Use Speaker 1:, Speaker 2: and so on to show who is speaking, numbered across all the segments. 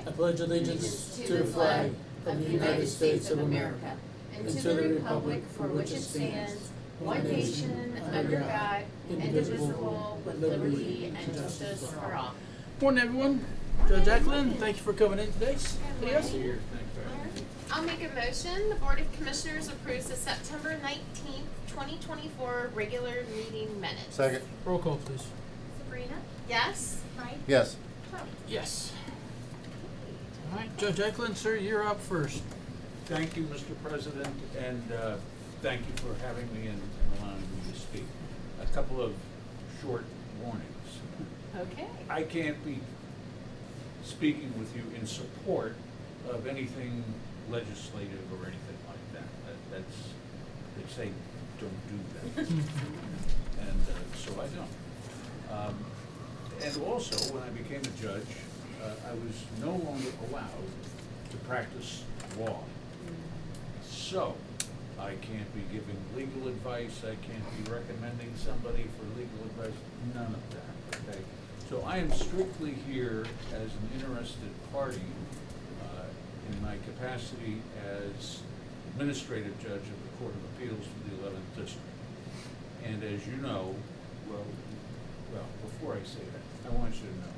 Speaker 1: I pledge allegiance to the flag of the United States of America and to the republic for which it stands, one nation, under God, indivisible, with liberty and justice for all. Morning, everyone. Judge Eklund, thank you for coming in today. Yes.
Speaker 2: I'll make a motion. The Board of Commissioners approves the September 19th, 2024 regular meeting minutes.
Speaker 3: Second.
Speaker 1: Roll call, please.
Speaker 2: Sabrina? Yes. Mike?
Speaker 3: Yes.
Speaker 2: Charlie?
Speaker 1: Yes. All right, Judge Eklund, sir, you're up first.
Speaker 4: Thank you, Mr. President, and thank you for having me and allowing me to speak. A couple of short warnings.
Speaker 2: Okay.
Speaker 4: I can't be speaking with you in support of anything legislative or anything like that. That's, they say, don't do that. And so I don't. And also, when I became a judge, I was no longer allowed to practice law. So, I can't be giving legal advice, I can't be recommending somebody for legal advice, none of that, okay? So I am strictly here as an interested party in my capacity as administrative judge of the Court of Appeals for the 11th District. And as you know, well, before I say that, I want you to know,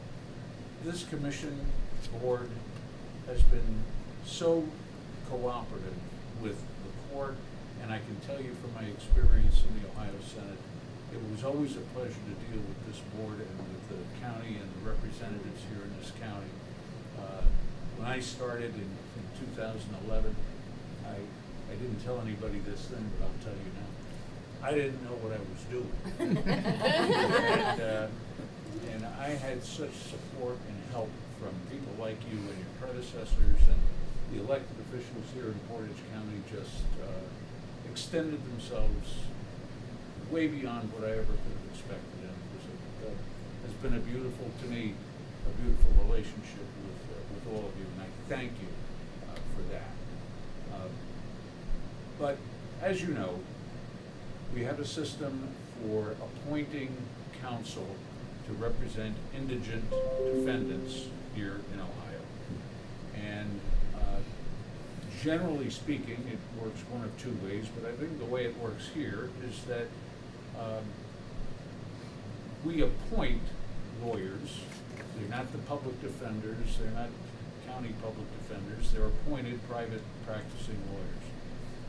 Speaker 4: this commission board has been so cooperative with the court, and I can tell you from my experience in the Ohio Senate, it was always a pleasure to deal with this board and with the county and the representatives here in this county. When I started in 2011, I didn't tell anybody this then, but I'll tell you now. I didn't know what I was doing. And I had such support and help from people like you and your predecessors, and the elected officials here in Portage County just extended themselves way beyond what I ever could have expected. And it has been a beautiful, to me, a beautiful relationship with all of you, and I thank you for that. But as you know, we have a system for appointing counsel to represent indigent defendants here in Ohio. And generally speaking, it works one of two ways, but I think the way it works here is that we appoint lawyers. They're not the public defenders, they're not county public defenders, they're appointed private practicing lawyers.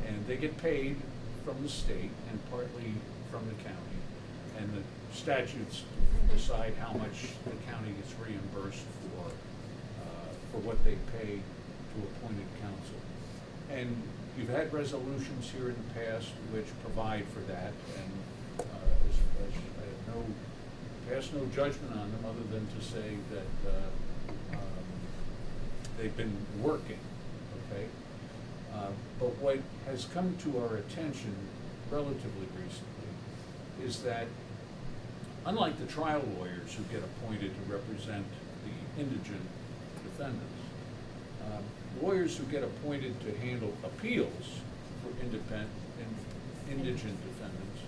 Speaker 4: And they get paid from the state and partly from the county. And the statutes decide how much the county gets reimbursed for what they pay to appointed counsel. And you've had resolutions here in the past which provide for that, and I have passed no judgment on them other than to say that they've been working, okay? But what has come to our attention relatively recently is that unlike the trial lawyers who get appointed to represent the indigent defendants, lawyers who get appointed to handle appeals for indigent defendants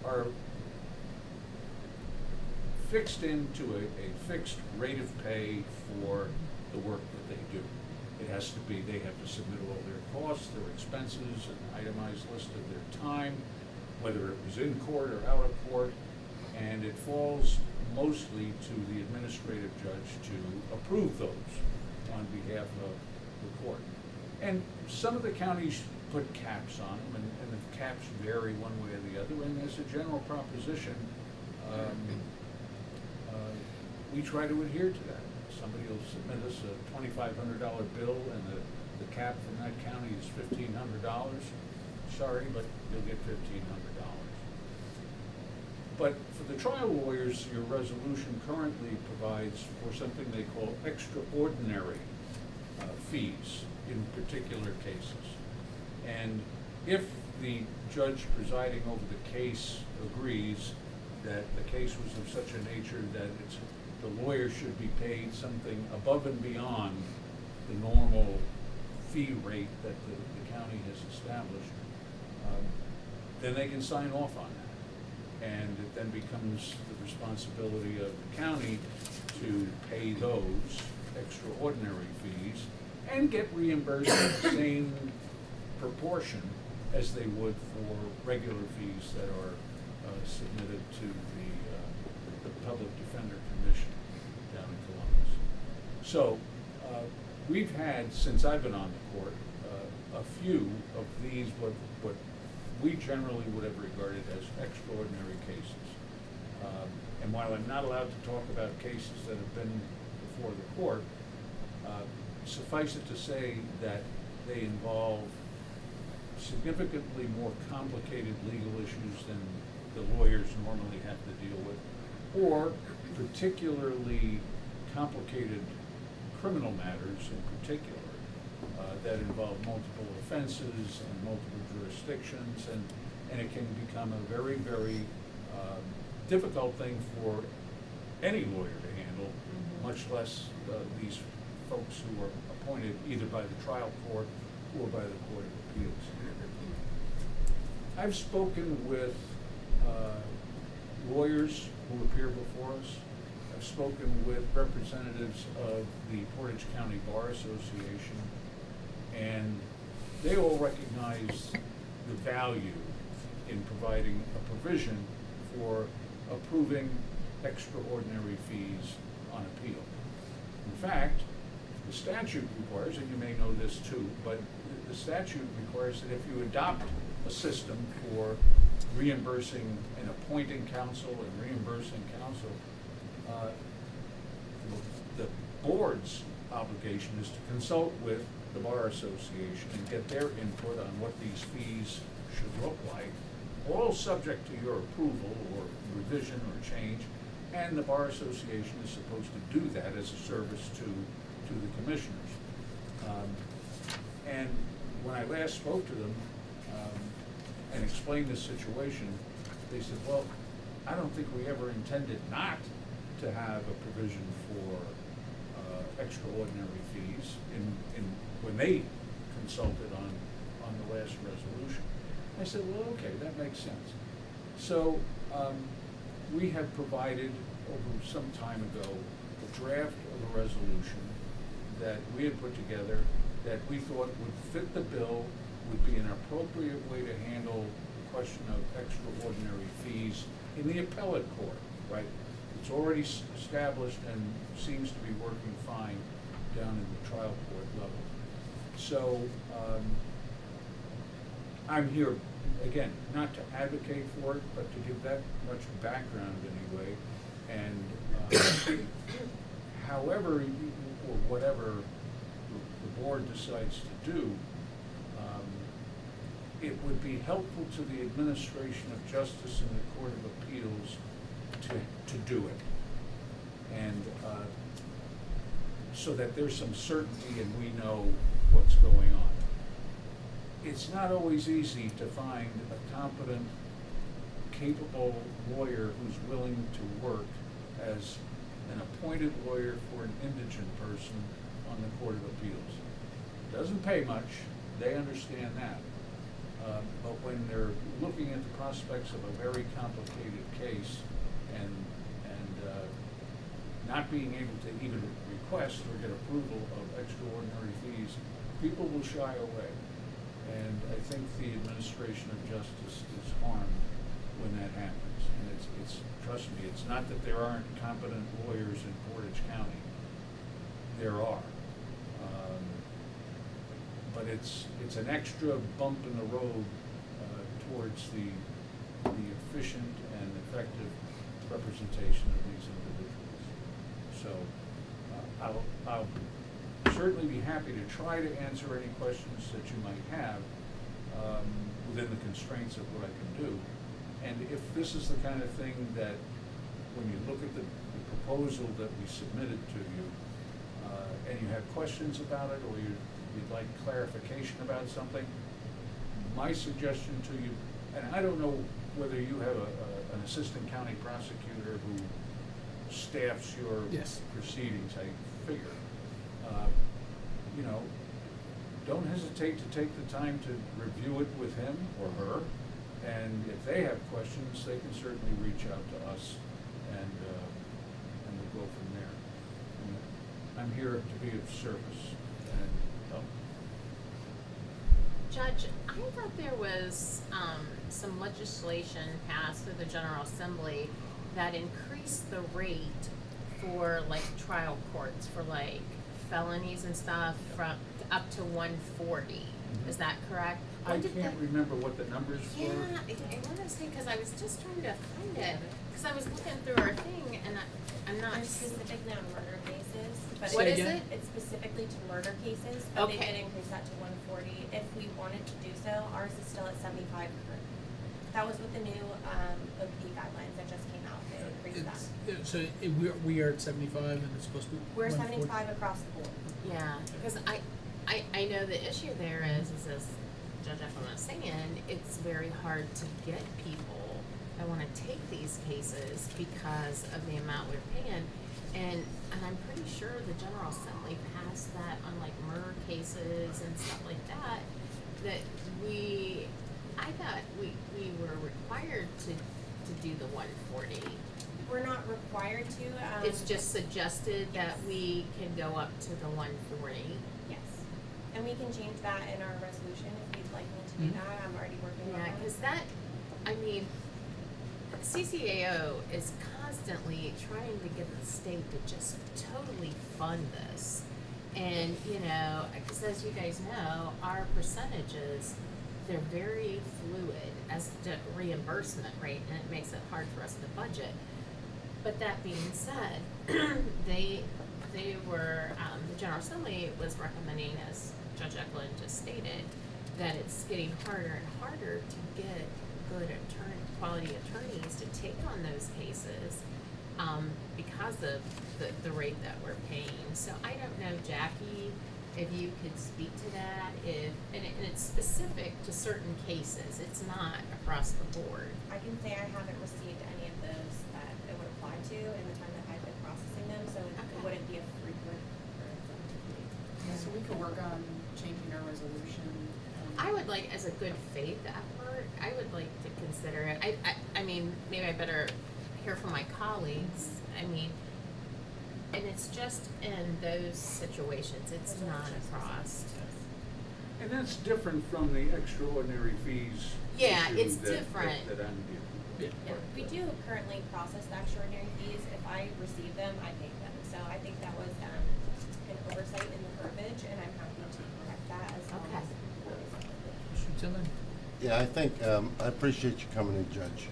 Speaker 4: are fixed into a fixed rate of pay for the work that they do. It has to be, they have to submit all their costs, their expenses, an itemized list of their time, whether it was in court or out of court, and it falls mostly to the administrative judge to approve those on behalf of the court. And some of the counties put caps on them, and the caps vary one way or the other, and as a general proposition, we try to adhere to that. Somebody will submit us a $2,500 bill, and the cap from that county is $1,500. Sorry, but you'll get $1,500. But for the trial lawyers, your resolution currently provides for something they call extraordinary fees in particular cases. And if the judge presiding over the case agrees that the case was of such a nature that the lawyer should be paid something above and beyond the normal fee rate that the county has established, then they can sign off on that. And it then becomes the responsibility of the county to pay those extraordinary fees and get reimbursed in the same proportion as they would for regular fees that are submitted to the Public Defender Commission down in Columbus. So we've had, since I've been on the court, a few of these, what we generally would have regarded as extraordinary cases. And while I'm not allowed to talk about cases that have been before the court, suffice it to say that they involve significantly more complicated legal issues than the lawyers normally have to deal with, or particularly complicated criminal matters in particular that involve multiple offenses and multiple jurisdictions, and it can become a very, very difficult thing for any lawyer to handle, much less these folks who are appointed either by the trial court or by the Court of Appeals. I've spoken with lawyers who appear before us. I've spoken with representatives of the Portage County Bar Association, and they all recognize the value in providing a provision for approving extraordinary fees on appeal. In fact, the statute requires, and you may know this too, but the statute requires that if you adopt a system for reimbursing and appointing counsel and reimbursing counsel, the board's obligation is to consult with the Bar Association and get their input on what these fees should look like, all subject to your approval or revision or change, and the Bar Association is supposed to do that as a service to the commissioners. And when I last spoke to them and explained this situation, they said, well, I don't think we ever intended not to have a provision for extraordinary fees when they consulted on the last resolution. I said, well, okay, that makes sense. So we have provided over some time ago a draft of a resolution that we had put together that we thought would fit the bill, would be an appropriate way to handle the question of extraordinary fees in the appellate court, right? It's already established and seems to be working fine down in the trial court level. So I'm here, again, not to advocate for it, but to give that much background anyway. And however, or whatever the board decides to do, it would be helpful to the administration of justice in the Court of Appeals to do it. And so that there's some certainty and we know what's going on. It's not always easy to find a competent, capable lawyer who's willing to work as an appointed lawyer for an indigent person on the Court of Appeals. Doesn't pay much, they understand that. But when they're looking at the prospects of a very complicated case and not being able to even request or get approval of extraordinary fees, people will shy away. And I think the administration of justice is harmed when that happens. And it's trust me, it's not that there aren't competent lawyers in Portage County. There are. But it's an extra bump in the road towards the efficient and effective representation of these individuals. So I'll certainly be happy to try to answer any questions that you might have within the constraints of what I can do. And if this is the kind of thing that when you look at the proposal that we submitted to you and you have questions about it, or you'd like clarification about something, my suggestion to you, and I don't know whether you have an assistant county prosecutor who staffs your proceedings, I figure. Don't hesitate to take the time to review it with him or her, and if they have questions, they can certainly reach out to us, and we'll go from there. I'm here to be of service, and,
Speaker 2: Judge, I thought there was, some legislation passed through the General Assembly that increased the rate for like trial courts for like felonies and stuff from up to 140. Is that correct?
Speaker 4: I
Speaker 2: When did
Speaker 4: can't
Speaker 2: that-
Speaker 4: remember what the numbers were.
Speaker 2: Yeah, I want to say, because I was just trying to find it, because I was looking through our thing, and I'm not.
Speaker 1: They're specifically on murder cases, but
Speaker 2: What
Speaker 3: Say
Speaker 2: is
Speaker 3: again?
Speaker 2: it?
Speaker 1: it's specifically to murder cases, but they
Speaker 2: Okay.
Speaker 1: did increase that to 140. If we wanted to do so, ours is still at 75 currently. That was with the new OPD guidelines that just came out. They increased that.
Speaker 3: So we are at 75 and it's supposed to be.
Speaker 1: We're
Speaker 3: 140.
Speaker 1: 75 across the board.
Speaker 2: Yeah, because I know the issue there is as Judge Eflin was saying, it's very hard to get people that want to take these cases because of the amount we're paying. And I'm pretty sure the General Assembly passed that on like murder cases and stuff like that, that I thought we were required to do the 140.
Speaker 1: We're not required to.
Speaker 2: It's just suggested that we can go up to the 140.
Speaker 1: Yes. And we can change that in our resolution if you'd like me to do
Speaker 3: Mhm.
Speaker 1: that. I'm already working on
Speaker 2: Yeah,
Speaker 1: it.
Speaker 2: because that, I mean, CCAO is constantly trying to get the state to just totally fund this. And, you know, because as you guys know, our percentages, they're very fluid as to reimbursement rate, and it makes it hard for us to budget. But that being said, they were, the General Assembly was recommending, as Judge Eklund just stated, that it's getting harder and harder to get good quality attorneys to take on those cases, because of the rate that we're paying. So I don't know, Jackie, if you could speak to that, and it's specific to certain cases, it's not across the board.
Speaker 1: I can say I haven't received any of those that it would apply to in the time that I've been processing them, so it
Speaker 2: Okay.
Speaker 1: wouldn't be a frequent occurrence.
Speaker 5: So we could work on changing our resolution.
Speaker 2: I would like, as a good faith effort, I would like to consider it. I mean, maybe I better hear from my colleagues. I mean, and it's just in those situations, it's not across.
Speaker 4: And that's different from the extraordinary fees
Speaker 2: Yeah,
Speaker 4: issue
Speaker 2: it's
Speaker 4: that
Speaker 2: different.
Speaker 4: I'm dealing with.
Speaker 1: Yeah, we do currently process the extraordinary fees. If I receive them, I pay them. So I think that was an oversight in the verbiage, and I'm happy to correct that as well
Speaker 2: Okay.
Speaker 1: as.
Speaker 3: Mr. Tillman?
Speaker 6: Yeah, I think, I appreciate you coming in, Judge.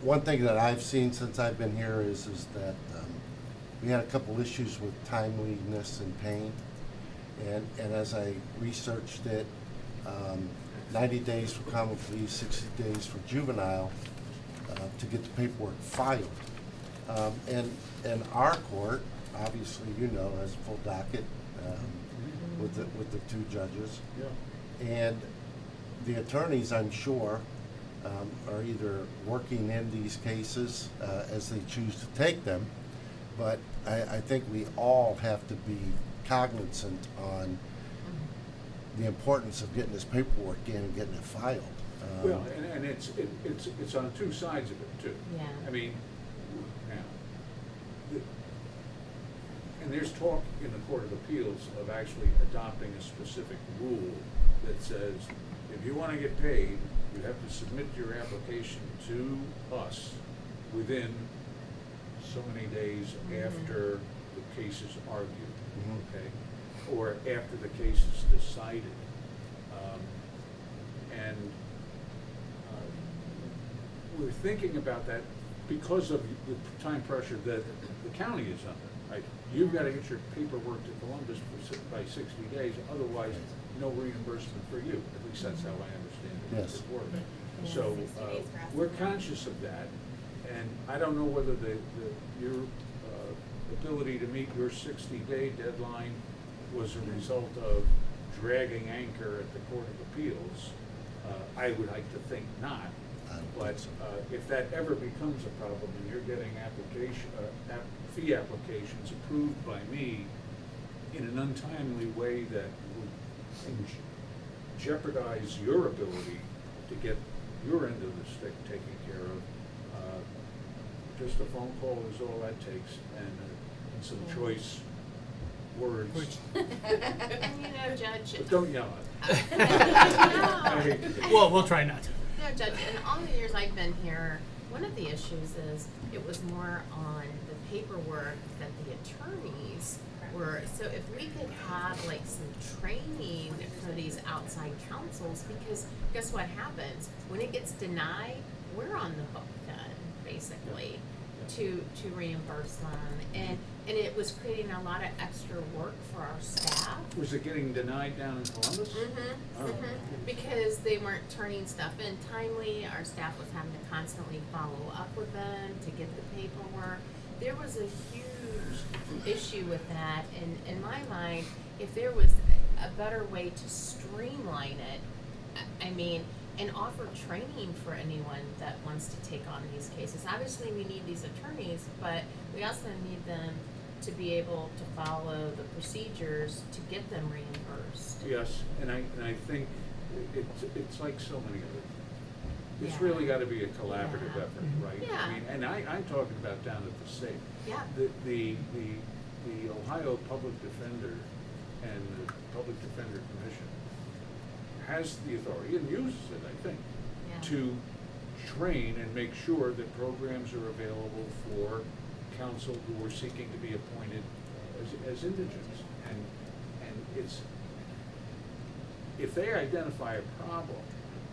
Speaker 6: One thing that I've seen since I've been here is that we had a couple issues with timeliness and paying. And as I researched it, 90 days for common pleas, 60 days for juvenile to get the paperwork filed. And our court, obviously, you know, has a full docket with the two judges.
Speaker 4: Yeah.
Speaker 6: And the attorneys, I'm sure, are either working in these cases as they choose to take them, but I think we all have to be cognizant on the importance of getting this paperwork in and getting it filed.
Speaker 4: Well, and it's on two sides of it too.
Speaker 2: Yeah.
Speaker 4: I mean, now, and there's talk in the Court of Appeals of actually adopting a specific rule that says, if you want to get paid, you have to submit your application to us within so many days after the case is argued, okay? Or after the case is decided. And we're thinking about that because of the time pressure that the county is under, right? You've got to get your paperwork to Columbus by 60 days, otherwise no reimbursement for you. At least that's how I understand it.
Speaker 6: Yes.
Speaker 4: It works.
Speaker 2: Yeah.
Speaker 4: So
Speaker 1: 60 days for us.
Speaker 4: we're conscious of that, and I don't know whether your ability to meet your 60-day deadline was a result of dragging anchor at the Court of Appeals. I would like to think not.
Speaker 6: I don't think
Speaker 4: But
Speaker 6: so.
Speaker 4: if that ever becomes a problem and you're getting fee applications approved by me in an untimely way that would jeopardize your ability to get your end of the stick taken care of, just a phone call is all that takes, and and some choice words.
Speaker 3: Which-
Speaker 2: And Judge.
Speaker 4: But don't yell at me. I hate to do
Speaker 3: Well, we'll try not to.
Speaker 2: Judge, in all the years I've been here, one of the issues is it was more on the paperwork that the attorneys were, so if we could have like some training for these outside counsels, because guess what happens? When it gets denied, we're on the hook then, basically, to reimburse them. And it was creating a lot of extra work for our staff.
Speaker 4: Was it getting denied down in Columbus? Oh.
Speaker 2: Because they weren't turning stuff in timely, our staff was having to constantly follow up with them to get the paperwork. There was a huge issue with that, and in my mind, if there was a better way to streamline it, I mean, and offer training for anyone that wants to take on these cases. Obviously, we need these attorneys, but we also need them to be able to follow the procedures to get them reimbursed.
Speaker 4: Yes, and I think it's like so many of it. It's
Speaker 2: Yeah.
Speaker 4: really gotta be a collaborative
Speaker 2: Yeah.
Speaker 4: effort, right?
Speaker 2: Yeah.
Speaker 4: I mean, and I'm talking about down at the state.
Speaker 2: Yeah.
Speaker 4: The Ohio Public Defender and the Public Defender Commission has the authority and uses it, I think,
Speaker 2: Yeah.
Speaker 4: to train and make sure that programs are available for counsel who are seeking to be appointed as indigents. And it's, if they identify a problem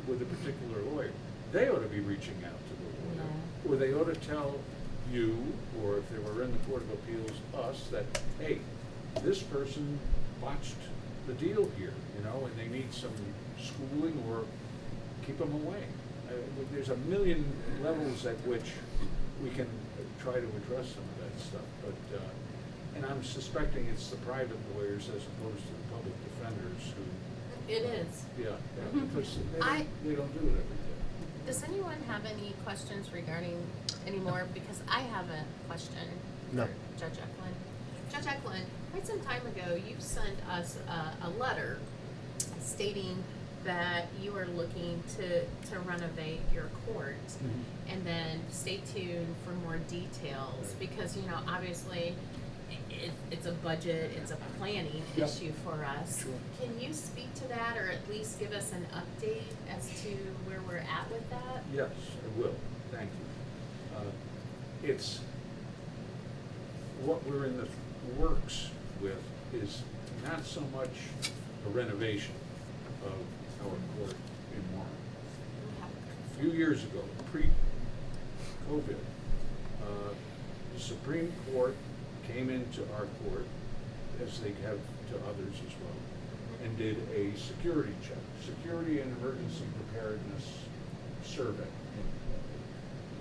Speaker 4: with a particular lawyer, they ought to be reaching out to the lawyer.
Speaker 2: Yeah.
Speaker 4: Or they ought to tell you, or if they were in the Court of Appeals, us, that, hey, this person botched the deal here, and they need some schooling or keep them away. There's a million levels at which we can try to address some of that stuff, but, and I'm suspecting it's the private lawyers as opposed to the public defenders who.
Speaker 2: It is.
Speaker 4: Yeah, because
Speaker 2: I-
Speaker 4: they don't do it every day.
Speaker 2: Does anyone have any questions regarding any more? Because I have a question
Speaker 6: No.
Speaker 2: for Judge Eklund. Judge Eklund, quite some time ago, you sent us a letter stating that you are looking to renovate your court.
Speaker 4: Mhm.
Speaker 2: And then stay tuned for more details, because, obviously, it's a budget, it's a planning
Speaker 4: Yep.
Speaker 2: issue for us.
Speaker 4: Sure.
Speaker 2: Can you speak to that, or at least give us an update as to where we're at with that?
Speaker 4: Yes, I will, thank you. It's, what we're in the works with is not so much a renovation of our court in Warren. A few years ago, pre-COVID, the Supreme Court came into our court, as they have to others as well, and did a security check, security and emergency preparedness survey.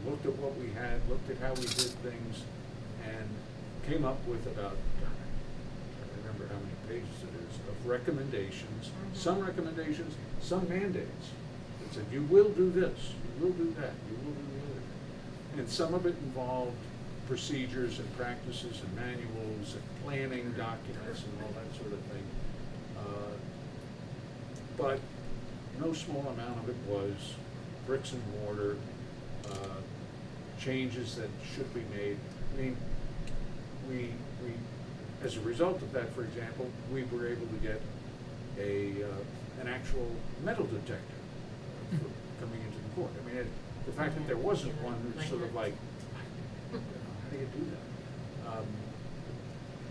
Speaker 4: Looked at what we had, looked at how we did things, and came up with about, I can't remember how many pages it is, of recommendations, some recommendations, some mandates. That said, you will do this, you will do that, you will do the other. And some of it involved procedures and practices and manuals and planning documents and all that sort of thing. But no small amount of it was bricks and mortar, changes that should be made. I mean, we, as a result of that, for example, we were able to get an actual metal detector for coming into the court. I mean, the fact that there wasn't one was sort of like, how do you do that?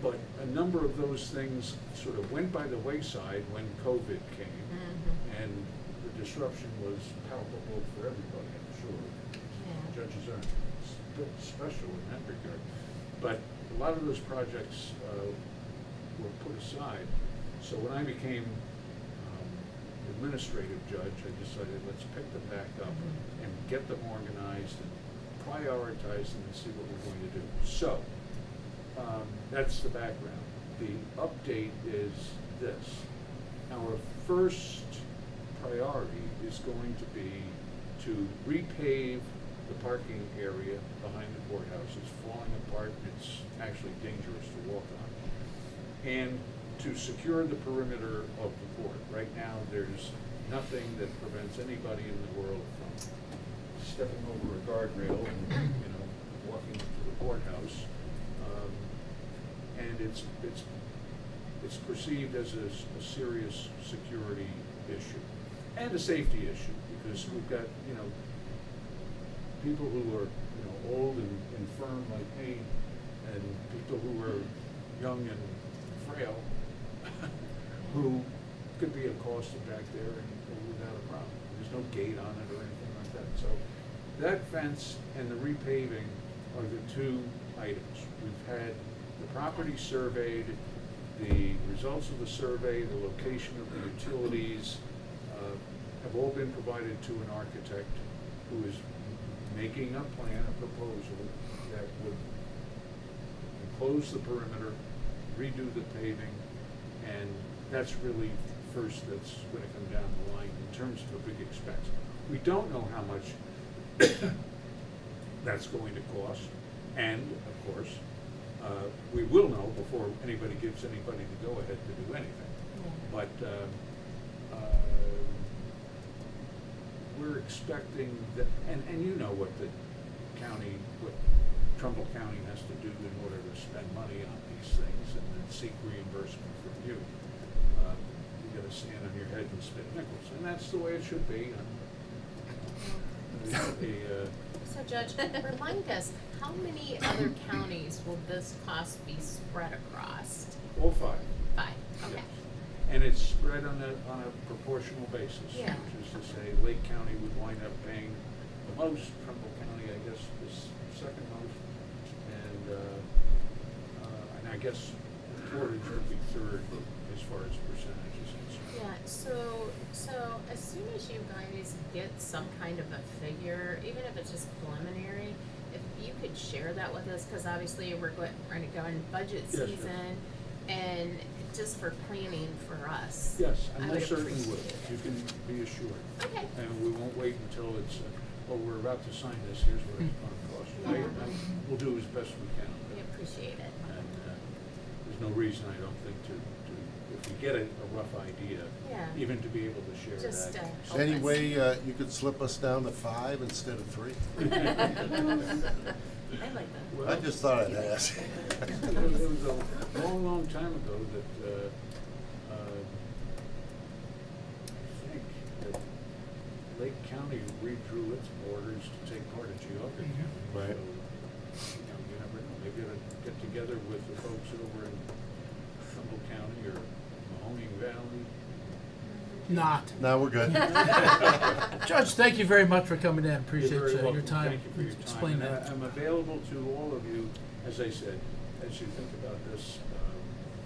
Speaker 4: But a number of those things sort of went by the wayside when COVID came, and the disruption was palpable for everybody, I'm sure.
Speaker 2: Yeah.
Speaker 4: Judges aren't special in that regard. But a lot of those projects were put aside. So when I became administrative judge, I decided let's pick them back up and get them organized and prioritize them and see what we're going to do. So that's the background. The update is this. Our first priority is going to be to repave the parking area behind the courthouse. It's falling apart. It's actually dangerous to walk on. And to secure the perimeter of the court. Right now, there's nothing that prevents anybody in the world from stepping over a guardrail and, walking into the courthouse. and it's perceived as a serious security issue and a safety issue, because we've got, you know, people who are, you know, old and infirm like me, and people who are young and frail, who could be accosted back there and without a problem. There's no gate on it or anything like that. So that fence and the repaving are the two items. We've had the property surveyed, the results of the survey, the location of the utilities, have all been provided to an architect who is making a plan, a proposal that would enclose the perimeter, redo the paving, and that's really first that's gonna come down the line in terms of a big expense. We don't know how much that's going to cost, and of course, we will know before anybody gives anybody the go-ahead to do anything. But we're expecting that, and you know what the county, what Trumbull County has to do in order to spend money on these things and then seek reimbursement from you. You gotta stand on your head and spit nickels, and that's the way it should be.
Speaker 2: So Judge, remind us, how many other counties will this cost be spread across?
Speaker 4: All five.
Speaker 2: 5, okay.
Speaker 4: Yes. And it's spread on a proportional basis.
Speaker 2: Yeah.
Speaker 4: Which is to say, Lake County would wind up paying the most, Trumbull County, I guess, is second most, and I guess Portage would be third as far as percentages concerned.
Speaker 2: Yeah, so as soon as you guys get some kind of a figure, even if it's just preliminary, if you could share that with us, because obviously we're going to go in budget
Speaker 4: Yes,
Speaker 2: season,
Speaker 4: sure.
Speaker 2: and just for planning for us.
Speaker 4: Yes, I
Speaker 2: I
Speaker 4: most
Speaker 2: would
Speaker 4: certainly would.
Speaker 2: appreciate it.
Speaker 4: You can be assured.
Speaker 2: Okay.
Speaker 4: And we won't wait until it's, oh, we're about to sign this, here's what it's gonna cost.
Speaker 2: Yeah.
Speaker 4: We'll do as best we can.
Speaker 2: We appreciate it.
Speaker 4: And there's no reason, I don't think, to if we get a rough idea,
Speaker 2: Yeah.
Speaker 4: even to be able to share
Speaker 2: Just,
Speaker 4: that.
Speaker 2: help
Speaker 6: Any
Speaker 2: us.
Speaker 6: way you could slip us down to 5 instead of 3?
Speaker 1: I like that.
Speaker 4: Well,
Speaker 6: I just thought I'd ask.
Speaker 4: There was a long, long time ago that, I think that Lake County redrew its borders to take part of Geauga County.
Speaker 6: Right.
Speaker 4: So, you know, you never know, maybe to get together with the folks over in Trumbull County or Mahoning Valley.
Speaker 3: Not.
Speaker 6: No, we're good.
Speaker 3: Judge, thank you very much for coming in.
Speaker 4: You're
Speaker 3: Appreciate
Speaker 4: very
Speaker 3: your
Speaker 4: welcome.
Speaker 3: time.
Speaker 4: Thank you for your time.
Speaker 3: Explain
Speaker 4: And
Speaker 3: that.
Speaker 4: I'm available to all of you, as I said, as you think about this,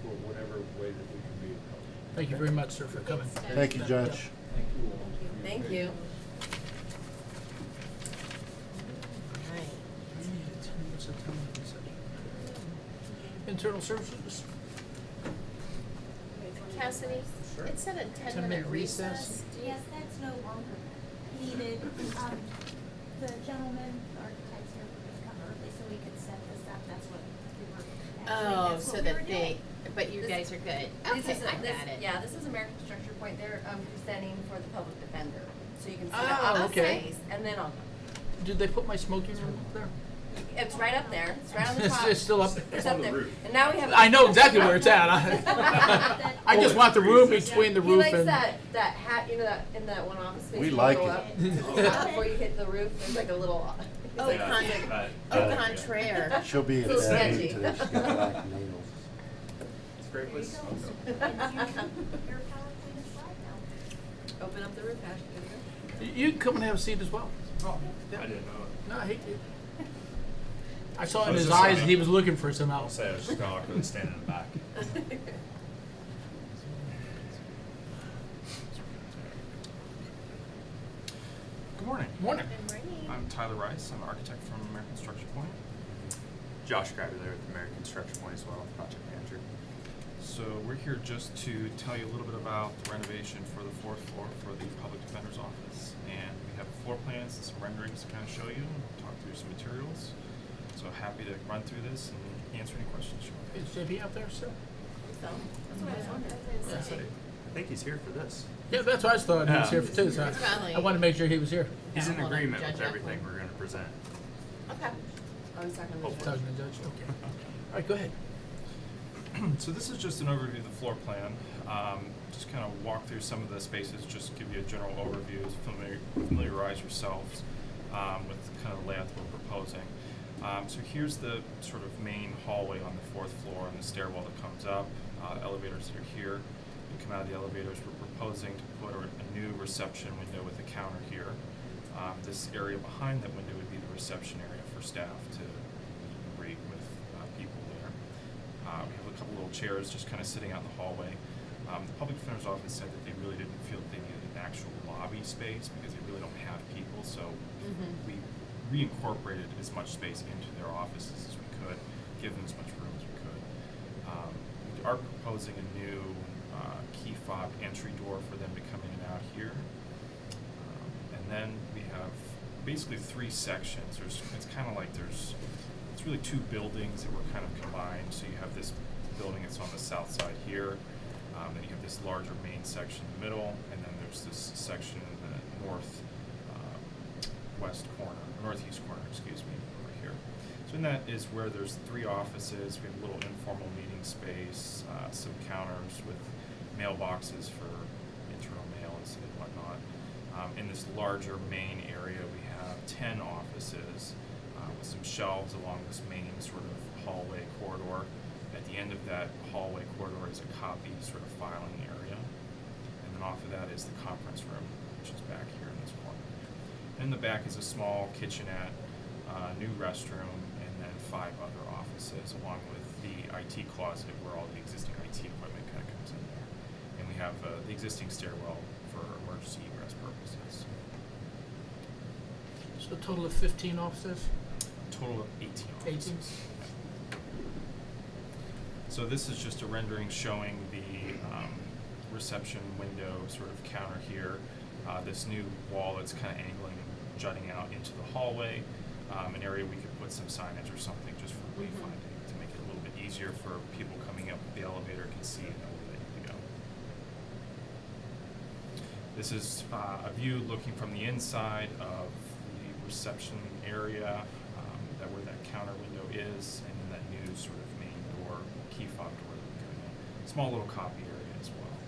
Speaker 4: for whatever way that we can be of help.
Speaker 3: Thank you very much, sir, for coming.
Speaker 2: Thanks,
Speaker 6: Thank you, Judge.
Speaker 4: Thank you all.
Speaker 1: Thank you.
Speaker 2: Right.
Speaker 3: Internal services.
Speaker 2: Cassidy, it said a 10-minute
Speaker 3: 10-minute
Speaker 2: recess.
Speaker 3: recess.
Speaker 2: Do you-
Speaker 7: Yes, that's no longer needed. The gentleman, the architects here, were gonna come early so we could set this up. That's what we were,
Speaker 2: Oh,
Speaker 7: that's
Speaker 2: so
Speaker 7: what we were
Speaker 2: that they,
Speaker 7: doing.
Speaker 2: but you
Speaker 1: This-
Speaker 2: guys are good.
Speaker 1: This
Speaker 2: Okay,
Speaker 1: is
Speaker 2: I got it.
Speaker 1: Yeah, this is American Structure Point. They're presenting for the public defender, so you can see the
Speaker 3: Oh, okay.
Speaker 1: office, and then I'll.
Speaker 3: Did they put my smoking room up there?
Speaker 1: It's right up there. It's right on the
Speaker 3: It's-
Speaker 1: top.
Speaker 3: it's still up there.
Speaker 1: It's up there. And now we have.
Speaker 3: I know exactly where it's at. I just want the room between the
Speaker 1: He
Speaker 3: roof
Speaker 1: likes
Speaker 3: and.
Speaker 1: that hat, you know, that in that one office space.
Speaker 6: We
Speaker 1: you
Speaker 6: like
Speaker 1: go
Speaker 6: it.
Speaker 1: up, before you hit the roof, there's like a little. it's
Speaker 2: Oh,
Speaker 1: like-
Speaker 2: au contraire.
Speaker 6: She'll be at
Speaker 1: Little
Speaker 6: that
Speaker 1: sketchy.
Speaker 6: today. She's got black nails.
Speaker 8: It's a great place to
Speaker 7: And
Speaker 8: go.
Speaker 7: your PowerPoint is live now.
Speaker 1: Open up the roof hatch. There you go.
Speaker 3: You can come and have a seat as well.
Speaker 8: Oh, I didn't know it.
Speaker 3: No, I saw it in
Speaker 8: I was
Speaker 3: his
Speaker 8: just
Speaker 3: eyes
Speaker 8: saying.
Speaker 3: that he was looking for some
Speaker 8: I'll
Speaker 3: help.
Speaker 8: say I was just gonna awkwardly stand in the back. Good morning.
Speaker 3: Morning.
Speaker 2: Good morning.
Speaker 8: I'm Tyler Rice. I'm an architect from American Structure Point. Josh Greider there with American Structure Point as well, project manager. So we're here just to tell you a little bit about the renovation for the 4th floor for the public defender's office. And we have floor plans and some renderings to kind of show you and talk through some materials. So happy to run through this and answer any questions you want.
Speaker 3: Is JP up there still?
Speaker 1: So, that's what I was wondering.
Speaker 8: Yes, I think he's here for this.
Speaker 3: Yeah, that's what I thought. He was here for too. So
Speaker 2: Probably.
Speaker 3: I wanted to make sure he was here.
Speaker 8: He's in
Speaker 2: Hold on,
Speaker 8: agreement
Speaker 2: Judge
Speaker 8: with everything we're gonna present.
Speaker 2: Okay.
Speaker 1: I was talking to the
Speaker 8: Hopefully.
Speaker 3: Talking to the judge. Okay. All right, go ahead.
Speaker 8: So this is just an overview of the floor plan. Just kind of walk through some of the spaces, just give you a general overview, familiarize yourselves with kind of the layout that we're proposing. So here's the sort of main hallway on the 4th floor and the stairwell that comes up, elevators that are here. You come out of the elevators, we're proposing to put a new reception window with a counter here. This area behind that window would be the reception area for staff to meet and greet with people there. We have a couple little chairs just kind of sitting out in the hallway. The public defender's office said that they really didn't feel that they needed an actual lobby space because they really don't have people, so we reincorporated as much space into their offices as we could, give them as much room as we could. We are proposing a new key fob entry door for them to come in and out here. And then we have basically 3 sections. It's kind of like it's really 2 buildings that were kind of combined. So you have this building that's on the south side here, then you have this larger main section in the middle, and then there's this section in the northeast corner, excuse me, over here. So in that is where there's 3 offices. We have a little informal meeting space, some counters with mailboxes for internal mails and whatnot. In this larger main area, we have 10 offices with some shelves along this main sort of hallway corridor. At the end of that hallway corridor is a copy sort of filing area. And then off of that is the conference room, which is back here in this corner. In the back is a small kitchenette, new restroom, and then 5 other offices, along with the IT closet where all the existing IT equipment kind of comes in there. And we have the existing stairwell for emergency egress purposes.
Speaker 3: So a total of 15 offices?
Speaker 8: Total of 18 offices.
Speaker 3: 18?
Speaker 8: So this is just a rendering showing the reception window sort of counter here. This new wall that's kind of angling, jutting out into the hallway, an area we could put some signage or something just for wayfinding to make it a little bit easier for people coming up the elevator can see and know where they need to go. This is a view looking from the inside of the reception area, where that counter window is, and then that new sort of main door, key fob door that we're going in. Small little copy area as well.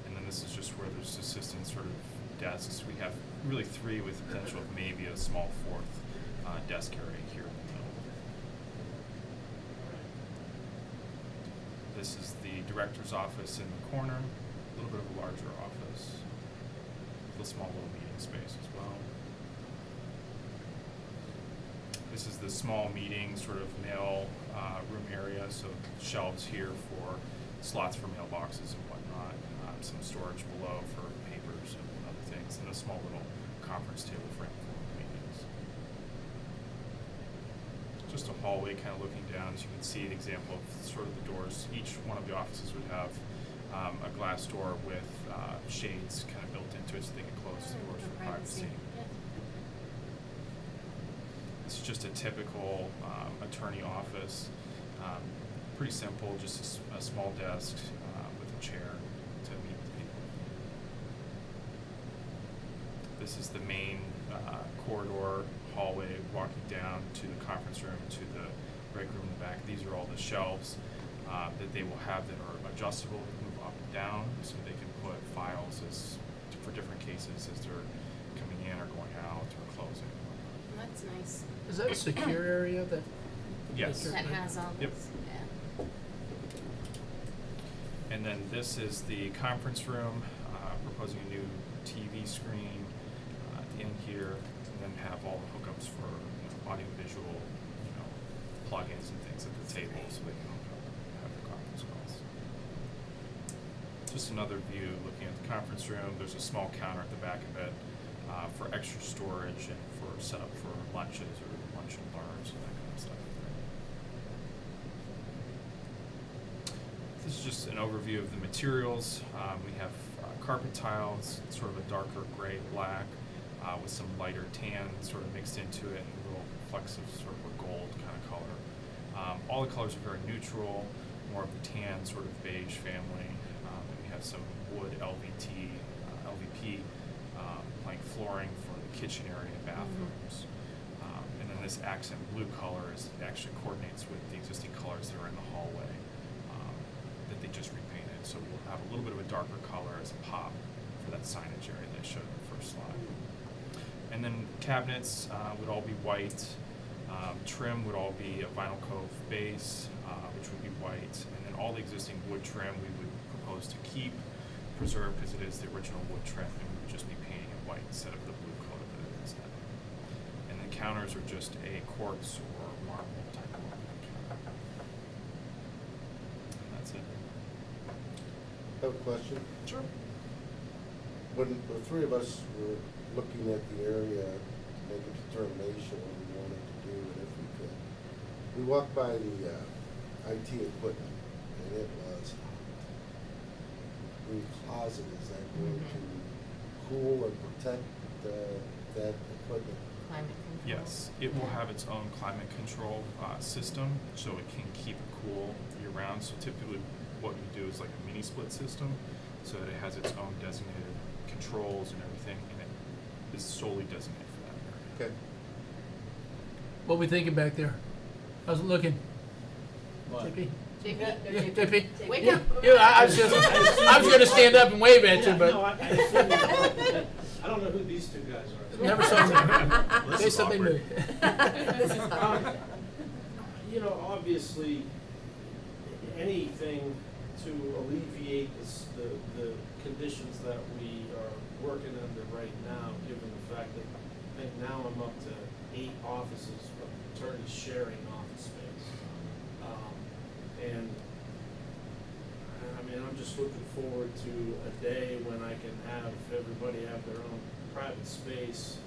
Speaker 8: And then this is just where there's assistant sort of desks. We have really 3 with potential of maybe a small 4th desk area here in the middle. This is the director's office in the corner, a little bit of a larger office, with a small little meeting space as well. This is the small meeting sort of mail room area, so shelves here for slots for mailboxes and whatnot, some storage below for papers and other things, and a small little conference table for informal meetings. Just a hallway kind of looking down, as you can see an example of sort of the doors. Each one of the offices would have a glass door with shades kind of built into it so they can close the doors for privacy. This is just a typical attorney office. Pretty simple, just a small desk with a chair to meet with people. This is the main corridor hallway walking down to the conference room, to the break room in the back. These are all the shelves that they will have that are adjustable, move up and down, so they can put files for different cases as they're coming in or going out or closing.
Speaker 2: That's nice.
Speaker 3: Is that a secure area that?
Speaker 8: Yes.
Speaker 2: That has all
Speaker 8: Yep.
Speaker 2: this, yeah.
Speaker 8: And then this is the conference room, proposing a new TV screen at the end here, and then have all the hookups for audio visual, plugins and things at the table so they can hook up and have their conference calls. Just another view looking at the conference room. There's a small counter at the back of it for extra storage and for setup for lunches or lunch and learns and that kind of stuff. This is just an overview of the materials. We have carpet tiles, sort of a darker gray black with some lighter tan sort of mixed into it, and a little flecks of sort of a gold kind of color. All the colors are very neutral, more of the tan sort of beige family. And we have some wood LVP plank flooring for the kitchen area and bathrooms. And then this accent blue color actually coordinates with the existing colors that are in the hallway that they just repainted. So we'll have a little bit of a darker color as a pop for that signage area that I showed in the first slide. And then cabinets would all be white. Trim would all be a vinyl cove base, which would be white. And then all the existing wood trim we would propose to keep, preserve, because it is the original wood trim, and we would just be painting it white instead of the blue color that it is now. And the counters are just a quartz or marble type of counter. And that's it.
Speaker 6: I have a question.
Speaker 8: Sure.
Speaker 6: When the three of us were looking at the area to make a determination what we wanted to do and if we could, we walked by the IT equipment, and it was the closet. Is that going to cool and protect that equipment?
Speaker 2: Climate control.
Speaker 8: Yes, it will have its own climate control system, so it can keep it cool year-round. So typically what we do is like a mini split system, so that it has its own designated controls and everything, and it is solely designated for that area.
Speaker 6: Okay.
Speaker 3: What we thinking back there? How's it looking?
Speaker 4: What?
Speaker 3: JP?
Speaker 2: JP,
Speaker 3: Yeah, JP?
Speaker 2: wake
Speaker 3: Yeah,
Speaker 2: up.
Speaker 3: yeah, I was gonna stand up and wave at you,
Speaker 9: Yeah, no,
Speaker 3: but
Speaker 9: I assume you- I don't know who these two guys are.
Speaker 3: never saw them.
Speaker 8: This
Speaker 3: Say
Speaker 8: is
Speaker 3: something
Speaker 8: awkward.
Speaker 3: new.
Speaker 9: You know, obviously, anything to alleviate the conditions that we are working under right now, given the fact that I think now I'm up to 8 offices, but attorneys sharing office space. And I mean, I'm just looking forward to a day when I can have everybody have their own private space.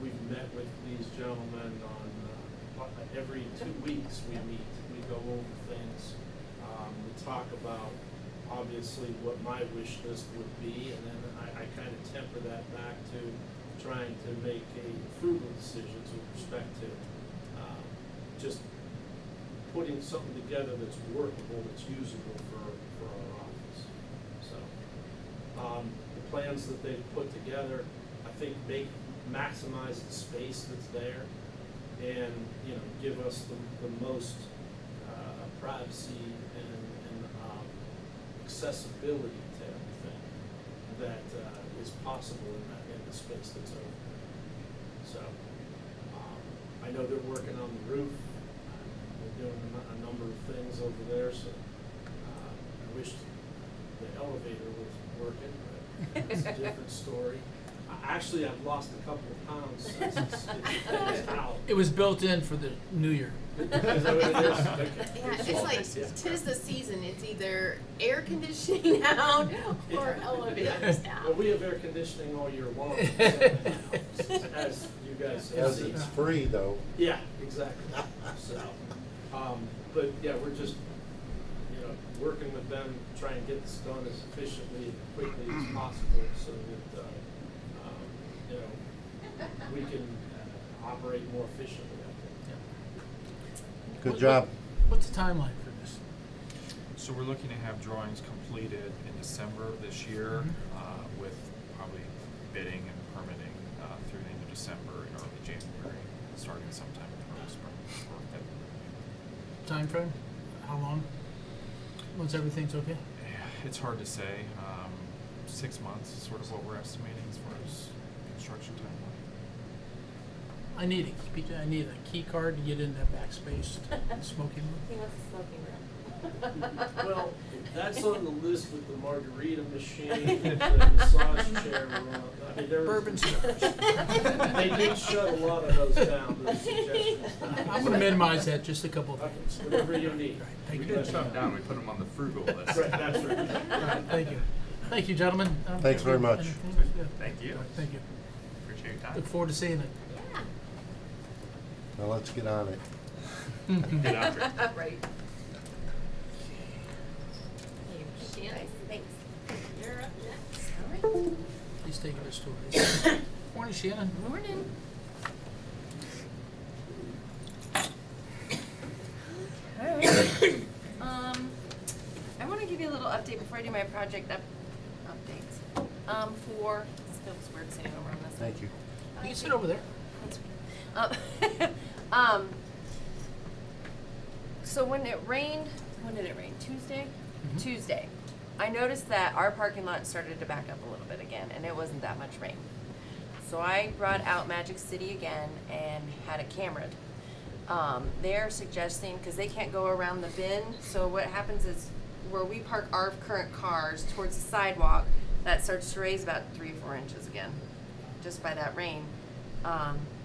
Speaker 9: We've met with these gentlemen on, every 2 weeks we meet, we go over things. We talk about, obviously, what my wish list would be, and then I kind of temper that back to trying to make a frugal decision with respect to just putting something together that's workable, that's usable for our office. So, the plans that they've put together, I think maximize the space that's there, and, you know, give us the most privacy and accessibility to everything that is possible in the space that's open. So, I know they're working on the roof. They're doing a number of things over there, so I wish the elevator was working, but it's a different story. Actually, I've lost a couple of pounds since it's out.
Speaker 3: It was built in for the new year.
Speaker 9: Is that what it is? Okay.
Speaker 2: Yeah, it's
Speaker 8: Well,
Speaker 2: like,
Speaker 8: yeah.
Speaker 2: 'tis the season, it's either air conditioning out or elevators
Speaker 9: Well,
Speaker 2: out.
Speaker 9: we have air conditioning all year long, as you guys have
Speaker 6: As
Speaker 9: seen.
Speaker 6: it's free though.
Speaker 9: Yeah, exactly. So, but yeah, we're just, you know, working with them, trying to get this done as efficiently and quickly as possible so that, you know, we can operate more efficiently out there.
Speaker 6: Good job.
Speaker 3: What's the timeline for this?
Speaker 8: So we're looking to have drawings completed in December of this year, with probably bidding and permitting through the end of December and early January, starting sometime in the early spring or February.
Speaker 3: Time frame? How long? Once everything's okay?
Speaker 8: Yeah, it's hard to say. 6 months is sort of what we're estimating as far as construction timeline.
Speaker 3: I need a key card to get in that back space, smoking room.
Speaker 2: He wants a smoking room.
Speaker 9: Well, that's on the list with the margarita machine, the massage chair. I mean, there was.
Speaker 3: Bourbon cigars.
Speaker 9: They did shut a lot of those down, those suggestions.
Speaker 3: I'm gonna minimize that just a couple of
Speaker 9: Okay,
Speaker 3: things.
Speaker 9: whatever you need.
Speaker 3: Right, thank
Speaker 8: We
Speaker 3: you.
Speaker 8: didn't shut them down, we put them on the frugal list.
Speaker 9: Right, that's right.
Speaker 3: All right, thank you. Thank you, gentlemen.
Speaker 6: Thanks very much.
Speaker 3: Anything? Yeah.
Speaker 8: Thank you.
Speaker 3: Thank you.
Speaker 8: Appreciate your time.
Speaker 3: Look forward to seeing it.
Speaker 2: Yeah.
Speaker 6: Now let's get on it.
Speaker 8: Get after it.
Speaker 2: Right. Shannon? Thanks. You're up next. All right.
Speaker 3: He's taking us to it. Morning, Shannon.
Speaker 2: Morning.
Speaker 10: Alright. I want to give you a little update before I do my project updates. For, this feels weird sitting over on this side.
Speaker 6: Thank you.
Speaker 3: You can sit over there.
Speaker 10: That's So when it rained, when did it rain? Tuesday?
Speaker 3: Mhm.
Speaker 10: Tuesday. I noticed that our parking lot started to back up a little bit again, and it wasn't that much rain. So I brought out Magic City again and had it cameraed. They're suggesting, because they can't go around the bend, so what happens is where we park our current cars towards the sidewalk, that starts to raise about 3 or 4 inches again, just by that rain.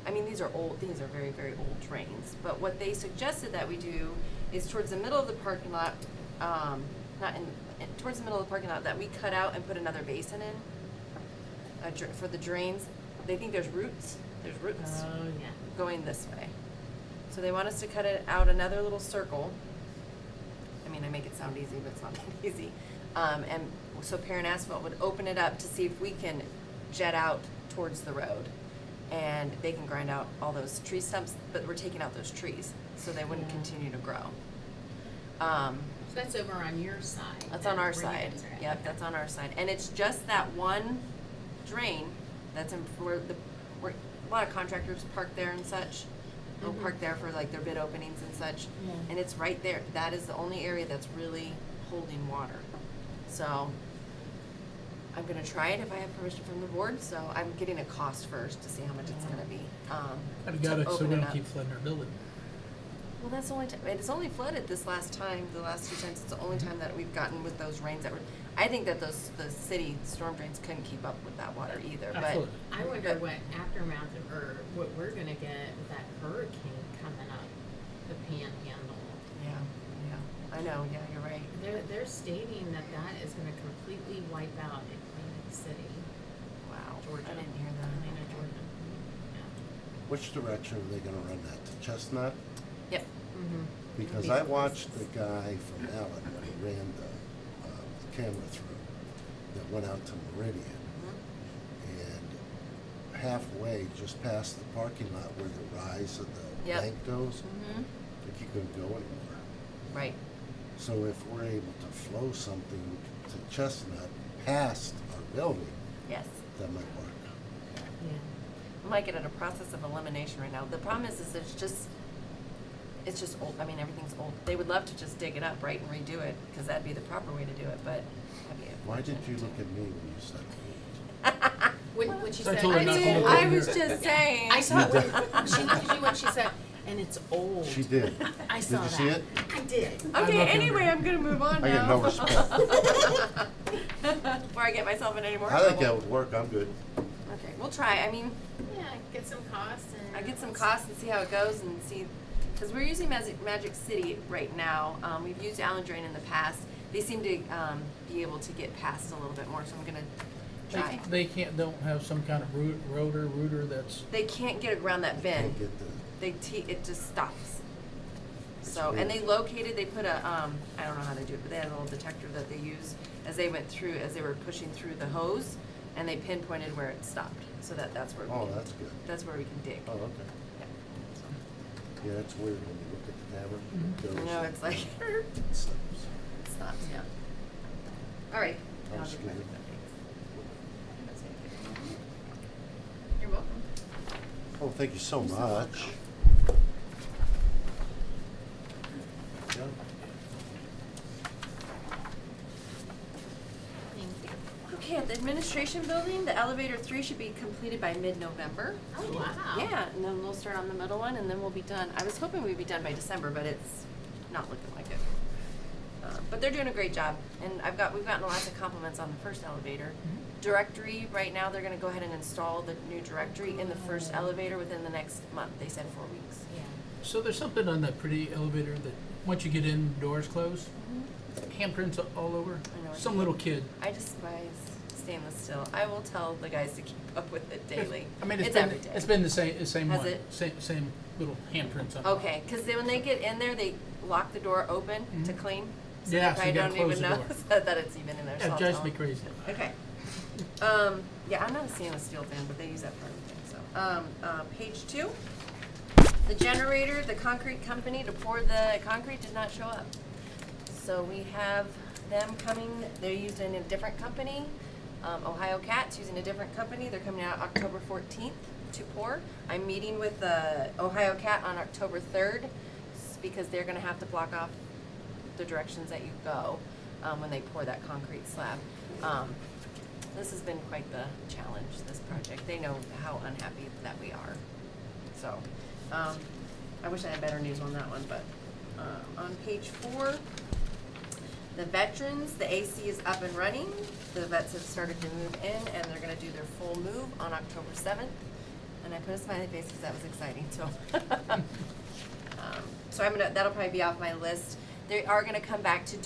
Speaker 10: I mean, these are very, very old drains. But what they suggested that we do is towards the middle of the parking lot, towards the middle of the parking lot, that we cut out and put another basin in for the drains. They think there's roots. There's roots
Speaker 2: Oh, yeah.
Speaker 10: going this way. So they want us to cut it out another little circle. I mean, I make it sound easy, but it's not that easy. And so Parent Asphalt would open it up to see if we can jet out towards the road. And they can grind out all those tree stumps, but we're taking out those trees, so they wouldn't
Speaker 2: Yeah.
Speaker 10: continue to grow.
Speaker 2: So that's over on your side.
Speaker 10: That's
Speaker 2: then,
Speaker 10: on our
Speaker 2: where you
Speaker 10: side.
Speaker 2: guys are at.
Speaker 10: Yep, that's on our side. And it's just that one drain that's in where a lot of contractors park there and such. They'll park there for like their bid openings and such.
Speaker 2: Yeah.
Speaker 10: And it's right there. That is the only area that's really holding water. So I'm gonna try it if I have permission from the board. So I'm getting a cost first to see how much it's gonna be.
Speaker 3: I've
Speaker 10: to
Speaker 3: got it, so
Speaker 10: open
Speaker 3: we
Speaker 10: it
Speaker 3: don't
Speaker 10: up.
Speaker 3: keep flooding our building.
Speaker 10: Well, that's the only time. It's only flooded this last time. The last 2 times, it's the only time that we've gotten with those rains that were. I think that the city storm drains couldn't keep up with that water either.
Speaker 3: Absolutely.
Speaker 2: I wonder what aftermath or what we're gonna get with that hurricane coming up, the Panhandle.
Speaker 10: But yeah, I know. Yeah, you're right.
Speaker 2: They're stating that is gonna completely wipe out Atlantic City,
Speaker 10: Wow,
Speaker 2: Georgia.
Speaker 10: I didn't hear that.
Speaker 2: Atlanta, Georgia. Yeah.
Speaker 6: Which direction are they gonna run that? To Chestnut?
Speaker 10: Yep.
Speaker 2: Mm-hmm.
Speaker 6: Because I watched the guy from Allen when he ran the camera through that went out to Meridian. And halfway, just past the parking lot where the rise of the
Speaker 10: Yep.
Speaker 6: bank goes,
Speaker 10: Mm-hmm.
Speaker 6: I think you couldn't go anymore.
Speaker 10: Right.
Speaker 6: So if we're able to flow something to Chestnut past our building,
Speaker 10: Yes.
Speaker 6: that might work.
Speaker 2: Yeah.
Speaker 10: I'm like in a process of elimination right now. The problem is it's just old. I mean, everything's old. They would love to just dig it up, right, and redo it, because that'd be the proper way to do it, but that'd be
Speaker 6: Why did you
Speaker 10: unfortunate.
Speaker 6: look at me when you said that?
Speaker 2: When she
Speaker 3: I
Speaker 2: said,
Speaker 3: told her
Speaker 2: I
Speaker 3: not to
Speaker 2: did.
Speaker 3: look
Speaker 10: I
Speaker 3: over
Speaker 10: was
Speaker 3: here.
Speaker 10: just saying.
Speaker 2: I saw it when she said, and it's old.
Speaker 6: She did.
Speaker 2: I saw
Speaker 6: Did you
Speaker 2: that.
Speaker 6: see it?
Speaker 2: I did.
Speaker 3: I'm
Speaker 10: Okay,
Speaker 3: looking
Speaker 10: anyway,
Speaker 3: over.
Speaker 10: I'm gonna move on
Speaker 6: I
Speaker 10: now.
Speaker 6: get no respect.
Speaker 10: Before I get myself in any more
Speaker 6: I think
Speaker 10: trouble.
Speaker 6: that would work. I'm good.
Speaker 10: Okay, we'll try. I mean,
Speaker 2: Yeah, get some costs and.
Speaker 10: I get some costs and see how it goes and see, because we're using Magic City right now. We've used Allen Drain in the past. They seem to be able to get past a little bit more, so I'm gonna try.
Speaker 3: They don't have some kind of rooter that's,
Speaker 10: They can't get around that bend.
Speaker 6: Can't get the.
Speaker 10: It just stops.
Speaker 6: It's
Speaker 10: So, and they
Speaker 6: weird.
Speaker 10: located, they put a, I don't know how they do it, but they had a little detector that they used as they went through, as they were pushing through the hose, and they pinpointed where it stopped, so that's where we
Speaker 6: Oh,
Speaker 10: can,
Speaker 6: that's good.
Speaker 10: that's where we can dig.
Speaker 6: Oh, okay.
Speaker 10: Yeah.
Speaker 6: Yeah, it's weird when you look at the camera. It goes-
Speaker 10: No, it's like,
Speaker 6: it stops.
Speaker 10: it stops, yeah. All right.
Speaker 6: I'm
Speaker 10: I'll get back
Speaker 6: scared.
Speaker 10: to that, thanks. You're welcome.
Speaker 6: Oh, thank you so
Speaker 10: You're so
Speaker 6: much.
Speaker 10: welcome.
Speaker 6: Yeah.
Speaker 2: Thank you.
Speaker 10: Okay, at the administration building, the elevator 3 should be completed by mid-November.
Speaker 2: Oh, wow.
Speaker 10: Yeah, and then we'll start on the middle one, and then we'll be done. I was hoping we'd be done by December, but it's not looking like it. But they're doing a great job, and we've gotten lots of compliments on the first elevator. Directory, right now, they're gonna go ahead and install the new directory in the first elevator within the next month. They said 4 weeks.
Speaker 2: Yeah.
Speaker 3: so there's something on that pretty elevator that, once you get in, doors close, handprints all over.
Speaker 10: I know what
Speaker 3: Some
Speaker 10: you
Speaker 3: little
Speaker 10: mean.
Speaker 3: kid.
Speaker 10: I despise stainless steel. I will tell the guys to keep up with it daily.
Speaker 3: I mean,
Speaker 10: it's every day.
Speaker 3: it's been the same
Speaker 10: Has
Speaker 3: one,
Speaker 10: it?
Speaker 3: same little handprints on it.
Speaker 10: Okay, because when they get in there, they lock the door open to
Speaker 3: Mhm.
Speaker 10: clean. So
Speaker 3: Yeah,
Speaker 10: they
Speaker 3: so you
Speaker 10: probably
Speaker 3: gotta
Speaker 10: don't
Speaker 3: close
Speaker 10: even
Speaker 3: the
Speaker 10: know
Speaker 3: door.
Speaker 10: that it's even in there. so
Speaker 3: That
Speaker 10: I'll
Speaker 3: drives
Speaker 10: tell
Speaker 3: me
Speaker 10: them.
Speaker 3: crazy.
Speaker 10: Okay. Yeah, I'm not a stainless steel fan, but they use that for everything, so. Page 2. The generator, the concrete company to pour the concrete did not show up. So we have them coming, they're using a different company. Ohio Cat's using a different company. They're coming out October 14th. too poor. I'm meeting with the Ohio Cat on October 3rd because they're gonna have to block off the directions that you go when they pour that concrete slab. This has been quite the challenge, this project. They know how unhappy that we are. So, I wish I had better news on that one, but on page 4, the veterans, the AC is up and running. The vets have started to move in, and they're gonna do their full move on October 7th. And I put a smiley face because that was exciting, so. So that'll probably be off my list. They are gonna come back to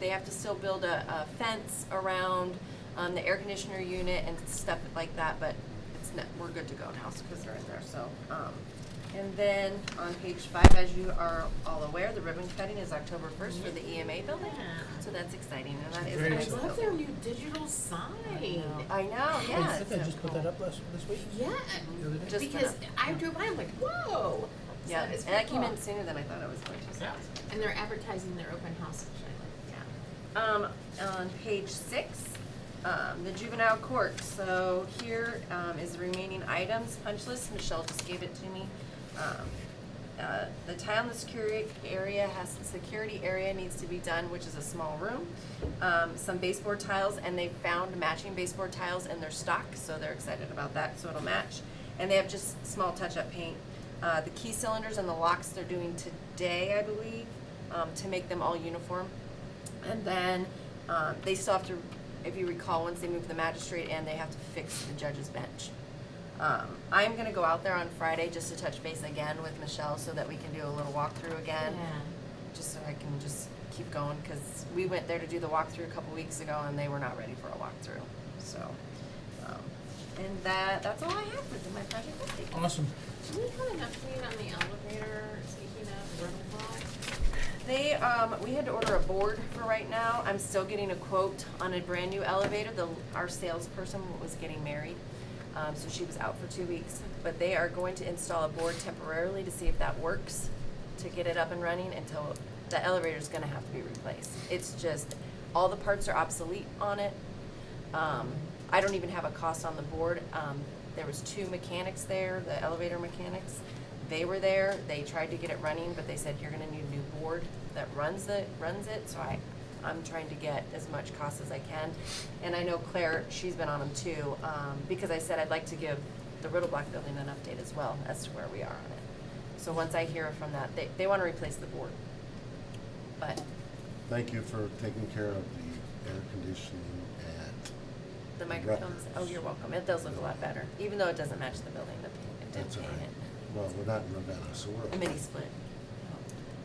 Speaker 10: they have to still build a fence around the air conditioner unit and stuff like that, but we're good to go now because they're in there, so. And then on page 5, as you are all aware, the ribbon cutting is October 1st for the EMA building. So that's exciting, and that is
Speaker 3: Very
Speaker 2: I
Speaker 10: nice.
Speaker 2: love their new digital sign.
Speaker 10: I know,
Speaker 3: Oh,
Speaker 10: yeah.
Speaker 3: didn't they just put that up this week?
Speaker 2: Yeah,
Speaker 3: The other day?
Speaker 10: Just
Speaker 2: because
Speaker 10: enough.
Speaker 2: I drove by, I'm like, whoa.
Speaker 10: Yeah,
Speaker 2: So it's
Speaker 10: and that
Speaker 2: pretty
Speaker 10: came in
Speaker 2: cool.
Speaker 10: sooner than I thought it was going to. So.
Speaker 3: Yeah.
Speaker 2: And they're advertising their open house, which I like, yeah.
Speaker 10: On page 6, the juvenile court. So here is the remaining items punch list. Michelle just gave it to me. The tile in the security area needs to be done, which is a small room. Some baseboard tiles, and they found matching baseboard tiles in their stock, so they're excited about that. So it'll match. And they have just small touch-up paint. The key cylinders and the locks they're doing today, I believe, to make them all uniform. And then they still have to, if you recall, once they move the magistrate in, they have to fix the judge's bench. I'm gonna go out there on Friday just to touch base again with Michelle so that we can do a little walkthrough again.
Speaker 2: Yeah.
Speaker 10: Just so I can just keep going, because we went there to do the walkthrough a couple weeks ago and they were not ready for a walkthrough. So, and that's all I have for my project update.
Speaker 3: Awesome.
Speaker 2: Do we have an update on the elevator, speaking of roadblock?
Speaker 10: We had to order a board for right now. I'm still getting a quote on a brand new elevator. Our salesperson was getting married, so she was out for 2 weeks. But they are going to install a board temporarily to see if that works, to get it up and running until the elevator is gonna have to be replaced. It's just, all the parts are obsolete on it. I don't even have a cost on the board. There was 2 mechanics there, the elevator mechanics. They were there, they tried to get it running, but they said, you're gonna need a new board that runs it, so I'm trying to get as much cost as I can. And I know Claire, she's been on them too, because I said I'd like to give the Riddle Block building an update as well as to where we are on it. So once I hear from that, they wanna replace the board. But
Speaker 6: Thank you for taking care of the air conditioning at
Speaker 10: the microphones, oh, you're welcome. It does look a lot better, even though it doesn't match the building, it
Speaker 6: That's
Speaker 10: didn't
Speaker 6: all
Speaker 10: paint
Speaker 6: right.
Speaker 10: it.
Speaker 6: Well, we're not in Ravenna, so we're.
Speaker 10: A mini split.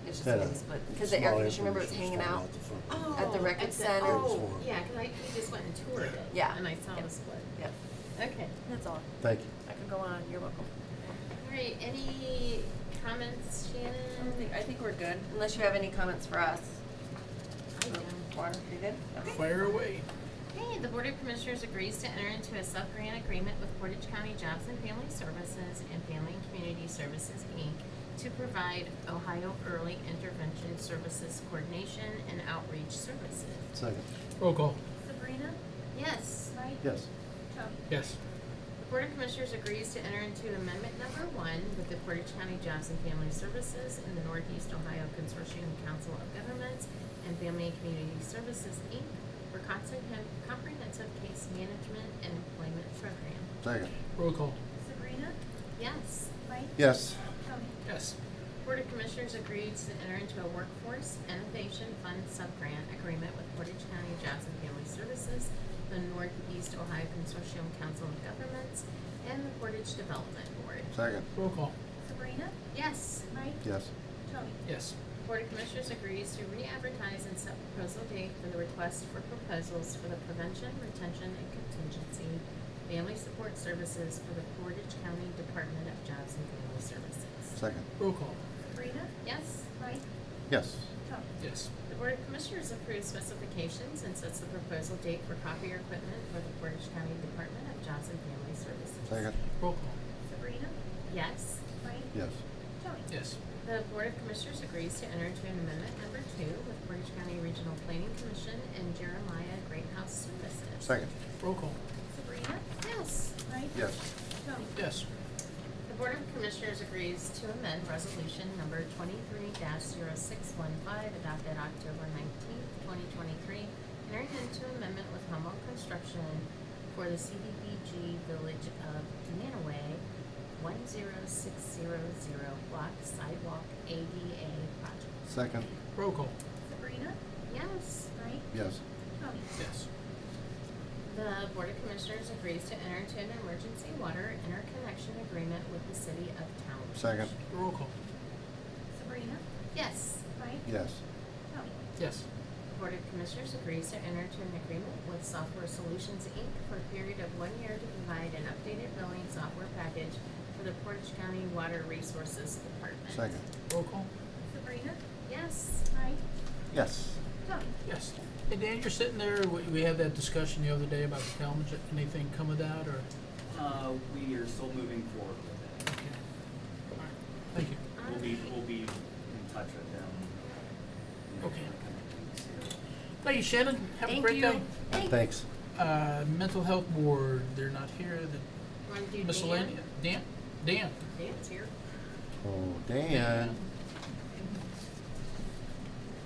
Speaker 10: It's just
Speaker 6: Had
Speaker 10: a
Speaker 6: a
Speaker 10: mini split, because the air
Speaker 6: small
Speaker 10: conditioner, remember it was hanging
Speaker 6: falling
Speaker 10: out?
Speaker 6: the front.
Speaker 2: Oh,
Speaker 10: At the record center.
Speaker 2: Oh, yeah, cause we just went and toured it.
Speaker 10: Yeah.
Speaker 2: And I saw
Speaker 10: Yep.
Speaker 2: the split.
Speaker 10: Yep,
Speaker 2: Okay.
Speaker 10: that's all.
Speaker 6: Thank you.
Speaker 10: I could go on, you're welcome.
Speaker 2: All right, any comments, Shannon?
Speaker 10: I think we're good, unless you have any comments for us.
Speaker 2: I don't.
Speaker 10: Water, you good? Okay.
Speaker 3: Fire away.
Speaker 2: Okay, the Board of Commissioners agrees to enter into a sub-grant agreement with Portage County Jobs and Family Services and Family and Community Services, Inc. to provide Ohio Early Intervention Services Coordination and Outreach Services.
Speaker 6: Second.
Speaker 3: Roll call.
Speaker 7: Sabrina?
Speaker 2: Yes.
Speaker 7: Mike?
Speaker 6: Yes.
Speaker 7: Tony?
Speaker 3: Yes.
Speaker 2: The Board of Commissioners agrees to enter into Amendment Number 1 with the Portage County Jobs and Family Services and the Northeast Ohio Consortium Council of Governments and Family and Community Services, Inc. for comprehensive case management and employment program.
Speaker 6: Second.
Speaker 3: Roll call.
Speaker 7: Sabrina?
Speaker 2: Yes.
Speaker 7: Mike?
Speaker 6: Yes.
Speaker 7: Tony?
Speaker 3: Yes.
Speaker 2: Board of Commissioners agrees to enter into a Workforce Innovation Fund sub-grant agreement with Portage County Jobs and Family Services, the Northeast Ohio Consortium Council of Governments, and the Portage Development Board.
Speaker 6: Second.
Speaker 3: Roll call.
Speaker 7: Sabrina?
Speaker 2: Yes.
Speaker 7: Mike?
Speaker 6: Yes.
Speaker 7: Tony?
Speaker 3: Yes.
Speaker 2: Board of Commissioners agrees to re-advertise and set proposal date for the request for proposals for the Prevention, Retention, and Contingency Family Support Services for the Portage County Department of Jobs and Family Services.
Speaker 6: Second.
Speaker 3: Roll call.
Speaker 7: Sabrina?
Speaker 2: Yes.
Speaker 7: Mike?
Speaker 6: Yes.
Speaker 7: Tony?
Speaker 3: Yes.
Speaker 2: The Board of Commissioners approves specifications and sets the proposal date for copier equipment for the Portage County Department of Jobs and Family Services.
Speaker 6: Second.
Speaker 3: Roll call.
Speaker 7: Sabrina?
Speaker 2: Yes.
Speaker 7: Mike?
Speaker 6: Yes.
Speaker 7: Tony?
Speaker 3: Yes.
Speaker 2: The Board of Commissioners agrees to enter into an Amendment Number 2 with Portage County Regional Planning Commission and Jeremiah Greathouse Services.
Speaker 6: Second.
Speaker 3: Roll call.
Speaker 7: Sabrina?
Speaker 2: Yes.
Speaker 7: Mike?
Speaker 6: Yes.
Speaker 7: Tony?
Speaker 3: Yes.
Speaker 2: Board of Commissioners agrees to amend Resolution Number 23-0615 adopted October 19th, 2023, entering into amendment with Humboldt Construction for the CDBG Village of Manaway 10600 block sidewalk ADA project.
Speaker 6: Second.
Speaker 3: Roll call.
Speaker 7: Sabrina?
Speaker 2: Yes.
Speaker 7: Mike?
Speaker 6: Yes.
Speaker 7: Tony?
Speaker 3: Yes.
Speaker 2: The Board of Commissioners agrees to enter into an emergency water interconnection agreement with the City of Talmadge.
Speaker 6: Second.
Speaker 3: Roll call.
Speaker 7: Sabrina?
Speaker 2: Yes.
Speaker 7: Mike?
Speaker 6: Yes.
Speaker 7: Tony?
Speaker 3: Yes.
Speaker 2: The Board of Commissioners agrees to enter into an agreement with Software Solutions, Inc. for a period of 1 year to provide an updated billing software package for the Portage County Water Resources Department.
Speaker 6: Second.
Speaker 3: Roll call.
Speaker 7: Sabrina?
Speaker 2: Yes.
Speaker 7: Mike?
Speaker 6: Yes.
Speaker 7: Tony?
Speaker 3: Yes. Hey, Dan, you're sitting there, we had that discussion the other day about the Talmadge, anything come of that, or?
Speaker 11: We are still moving forward with it.
Speaker 3: Okay. All right. Thank you.
Speaker 11: We'll be in touch with them.
Speaker 3: Okay. Thank you, Shannon. Have a
Speaker 2: Thank
Speaker 3: great
Speaker 2: you.
Speaker 3: day.
Speaker 6: Thanks.
Speaker 3: Mental Health Board, they're not here. The
Speaker 2: Want to do
Speaker 3: miscellaneous, Dan? Dan?
Speaker 2: Dan's here.
Speaker 6: Oh, Dan.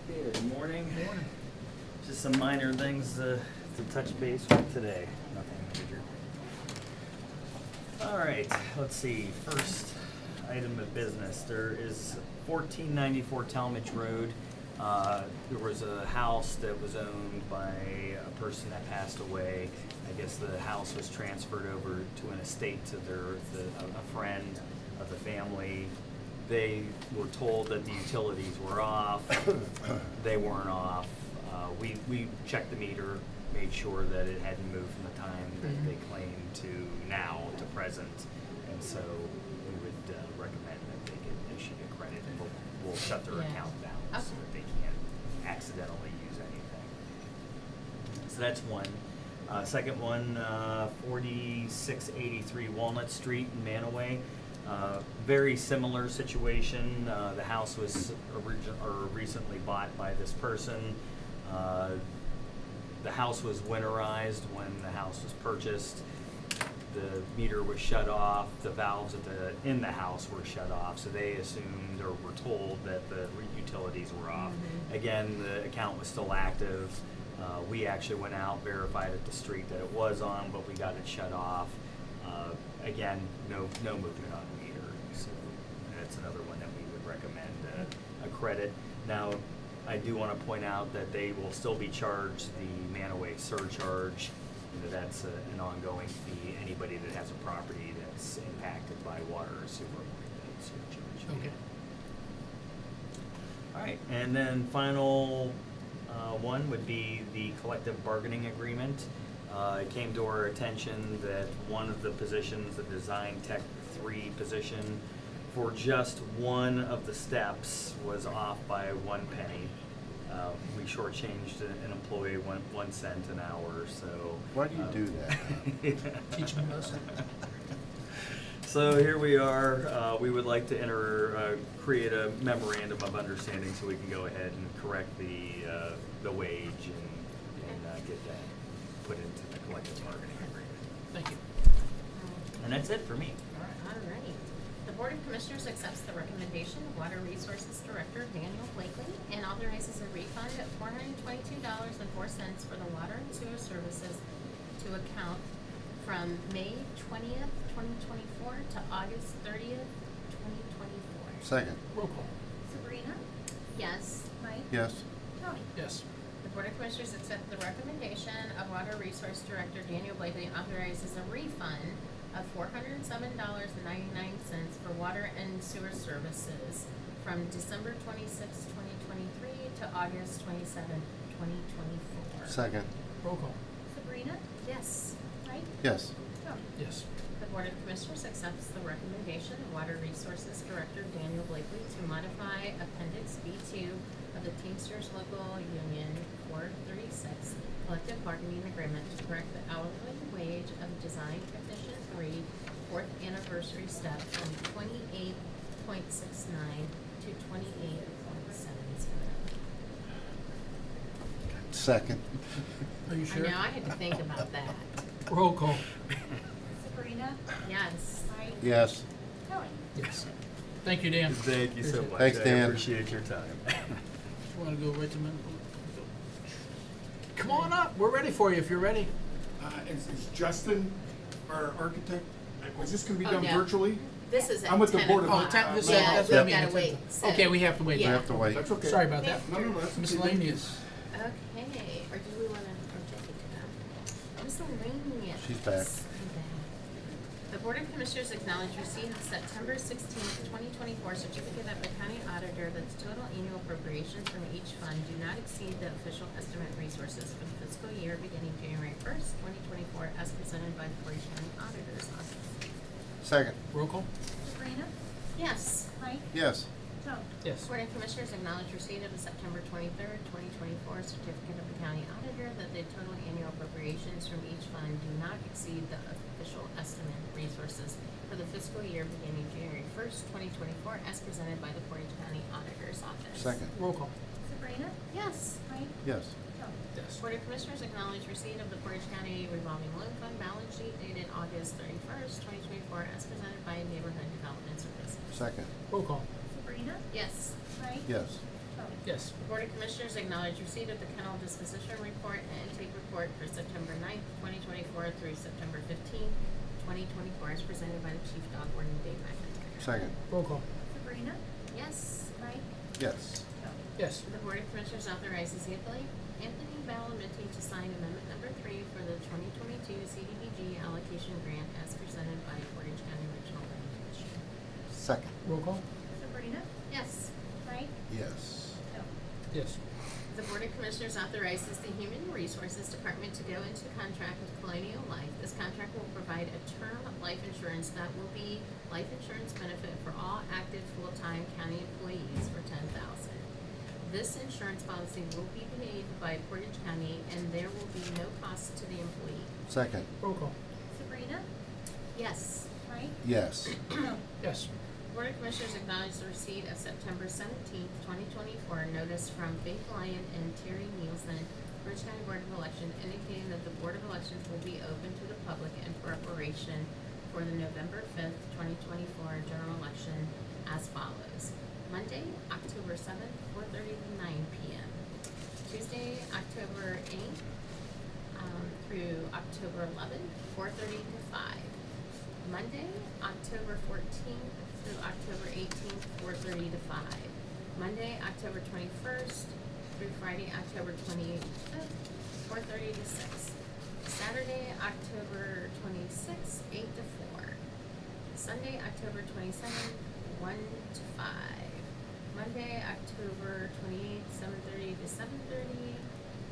Speaker 11: Good morning.
Speaker 3: Morning.
Speaker 11: Just some minor things to touch base with today. Nothing major. All right, let's see. First item of business. There is 1494 Talmadge Road. There was a house that was owned by a person that passed away. I guess the house was transferred over to an estate to a friend of the family. They were told that the utilities were off. They weren't off. We checked the meter, made sure that it hadn't moved from the time that they claimed to now to present, and so we would recommend that they get issued a credit, and we'll shut their
Speaker 2: Yeah.
Speaker 11: account down so
Speaker 2: Okay.
Speaker 11: that they can't accidentally use anything. So that's one. Second one, 4683 Walnut Street in Manaway. Very similar situation. The house was recently bought by this person. The house was winterized when the house was purchased. The meter was shut off. The valves in the house were shut off. So they assumed or were told that the utilities were off. Again, the account was still active. We actually went out, verified at the street that it was on, but we got it shut off. Again, no movement on the meter. So that's another one that we would recommend a credit. Now, I do want to point out that they will still be charged the Manaway surcharge. That's an ongoing fee. Anybody that has a property that's impacted by water or sewer will get that surcharge.
Speaker 3: Okay.
Speaker 11: All right, and then final one would be the collective bargaining agreement. It came to our attention that one of the positions, the Design Tech 3 position, for just one of the steps was off by 1 penny. We shortchanged an employee 1 cent an hour, so.
Speaker 6: Why do you do that?
Speaker 3: Teach them a lesson.
Speaker 11: So here we are. We would like to create a memorandum of understanding so we can go ahead and correct the wage and get that put into the collective bargaining agreement.
Speaker 3: Thank you.
Speaker 11: And that's it for me.
Speaker 2: All right. The Board of Commissioners accepts the recommendation of Water Resources Director Daniel Blakely and authorizes a refund of $422.04 for the water and sewer services to account from May 20th, 2024 to August 30th, 2024.
Speaker 6: Second.
Speaker 3: Roll call.
Speaker 7: Sabrina?
Speaker 2: Yes.
Speaker 7: Mike?
Speaker 6: Yes.
Speaker 7: Tony?
Speaker 3: Yes.
Speaker 2: The Board of Commissioners accept the recommendation of Water Resource Director Daniel Blakely and authorizes a refund of $407.99 for water and sewer services from December 26, 2023 to August 27, 2024.
Speaker 6: Second.
Speaker 3: Roll call.
Speaker 7: Sabrina?
Speaker 2: Yes.
Speaker 7: Mike?
Speaker 6: Yes.
Speaker 7: Tony?
Speaker 3: Yes.
Speaker 2: The Board of Commissioners accepts the recommendation of Water Resources Director Daniel Blakely to modify Appendix B2 of the Teamsters Local Union 436 Collective Bargaining Agreement to correct the hourly wage of Design Technician 3 4th Anniversary Step from 28.69 to 28.70.
Speaker 6: Second.
Speaker 3: Are you
Speaker 2: I
Speaker 3: sure?
Speaker 2: know, I had to think about that.
Speaker 3: Roll call.
Speaker 7: Sabrina?
Speaker 2: Yes.
Speaker 7: Mike?
Speaker 6: Yes.
Speaker 7: Tony?
Speaker 3: Yes. Thank you, Dan.
Speaker 11: Thank you so much.
Speaker 6: Thanks,
Speaker 11: I
Speaker 6: Dan.
Speaker 11: appreciate your time.
Speaker 3: Want to go right to men? Come on up. We're ready for you if you're ready.
Speaker 12: Is Justin our architect? Was this gonna be
Speaker 2: Oh,
Speaker 12: done
Speaker 2: no.
Speaker 12: virtually?
Speaker 2: This is at
Speaker 12: I'm with the
Speaker 2: 10
Speaker 12: Board of
Speaker 3: Oh,
Speaker 2: o'clock.
Speaker 3: this is,
Speaker 2: Yeah,
Speaker 3: that's
Speaker 2: we
Speaker 3: what I mean.
Speaker 2: gotta
Speaker 3: It's-
Speaker 2: wait. So-
Speaker 3: Okay, we have to wait.
Speaker 6: We
Speaker 2: Yeah.
Speaker 6: have to wait.
Speaker 12: That's okay.
Speaker 3: Sorry about that.
Speaker 12: No, that's okay.
Speaker 3: Miscellaneous.
Speaker 2: Okay, or do we wanna, or Jackie to go? Miscellaneous.
Speaker 6: She's back.
Speaker 2: The Board of Commissioners acknowledge receipt of September 16th, 2024 certificate of the county auditor that the total annual appropriations from each fund do not exceed the official estimate resources for the fiscal year beginning January 1st, 2024, as presented by the Portage County Auditor's Office.
Speaker 6: Second.
Speaker 3: Roll call?
Speaker 7: Sabrina?
Speaker 2: Yes.
Speaker 7: Mike?
Speaker 6: Yes.
Speaker 7: Joe?
Speaker 3: Yes.
Speaker 2: Board of Commissioners acknowledge receipt of the September 23rd, 2024 certificate of the county auditor that the total annual appropriations from each fund do not exceed the official estimate resources for the fiscal year beginning January 1st, 2024, as presented by the Portage County Auditor's Office.
Speaker 6: Second.
Speaker 3: Roll call?
Speaker 7: Sabrina?
Speaker 2: Yes.
Speaker 7: Mike?
Speaker 6: Yes.
Speaker 7: Joe?
Speaker 3: Yes.
Speaker 2: Board of Commissioners acknowledge receipt of the Portage County revolving loan fund balance sheet dated August 31st, 2024, as presented by Neighborhood Development Services.
Speaker 6: Second.
Speaker 3: Roll call?
Speaker 7: Sabrina?
Speaker 2: Yes.
Speaker 7: Mike?
Speaker 6: Yes.
Speaker 7: Joe?
Speaker 3: Yes.
Speaker 2: The Board of Commissioners acknowledge receipt of the kennel disposition report and intake report for September 9th, 2024 through September 15th, 2024, as presented by the Chief Dog Warden, Dave McIntyre.
Speaker 6: Second.
Speaker 3: Roll call?
Speaker 7: Sabrina?
Speaker 2: Yes.
Speaker 7: Mike?
Speaker 6: Yes.
Speaker 7: Joe?
Speaker 3: Yes.
Speaker 2: The Board of Commissioners authorizes Anthony Balaminti to sign Amendment Number 3 for the 2022 CDBG allocation grant as presented by Portage County Regional Planning Commission.
Speaker 6: Second.
Speaker 3: Roll call?
Speaker 7: Sabrina?
Speaker 2: Yes.
Speaker 7: Mike?
Speaker 6: Yes.
Speaker 7: Joe?
Speaker 3: Yes.
Speaker 2: The Board of Commissioners authorizes the Human Resources Department to go into contract with Colonial Life. This contract will provide a term life insurance that will be life insurance benefit for all active full-time county employees for $10,000. This insurance policy will be paid by Portage County and there will be no cost to the employee.
Speaker 6: Second.
Speaker 3: Roll call?
Speaker 7: Sabrina?
Speaker 2: Yes.
Speaker 7: Mike?
Speaker 6: Yes.
Speaker 7: Joe?
Speaker 3: Yes.
Speaker 2: Board of Commissioners acknowledge the receipt of September 17th, 2024 notice from Faith Lyon and Terry Nielsen, Portage County Board of Election, indicating that the Board of Elections will be open to the public in preparation for the November 5th, 2024 general election as follows. Monday, October 7th, 4:30 to 9 p.m. Tuesday, October 8th through October 11th, 4:30 to 5. Monday, October 14th through October 18th, 4:30 to 5. Monday, October 21st through Friday, October 25th, 4:30 to 6. Saturday, October 26th, 8 to 4. Sunday, October 27th, 1 to 5. Monday, October 28th, 7:30 to 7:30.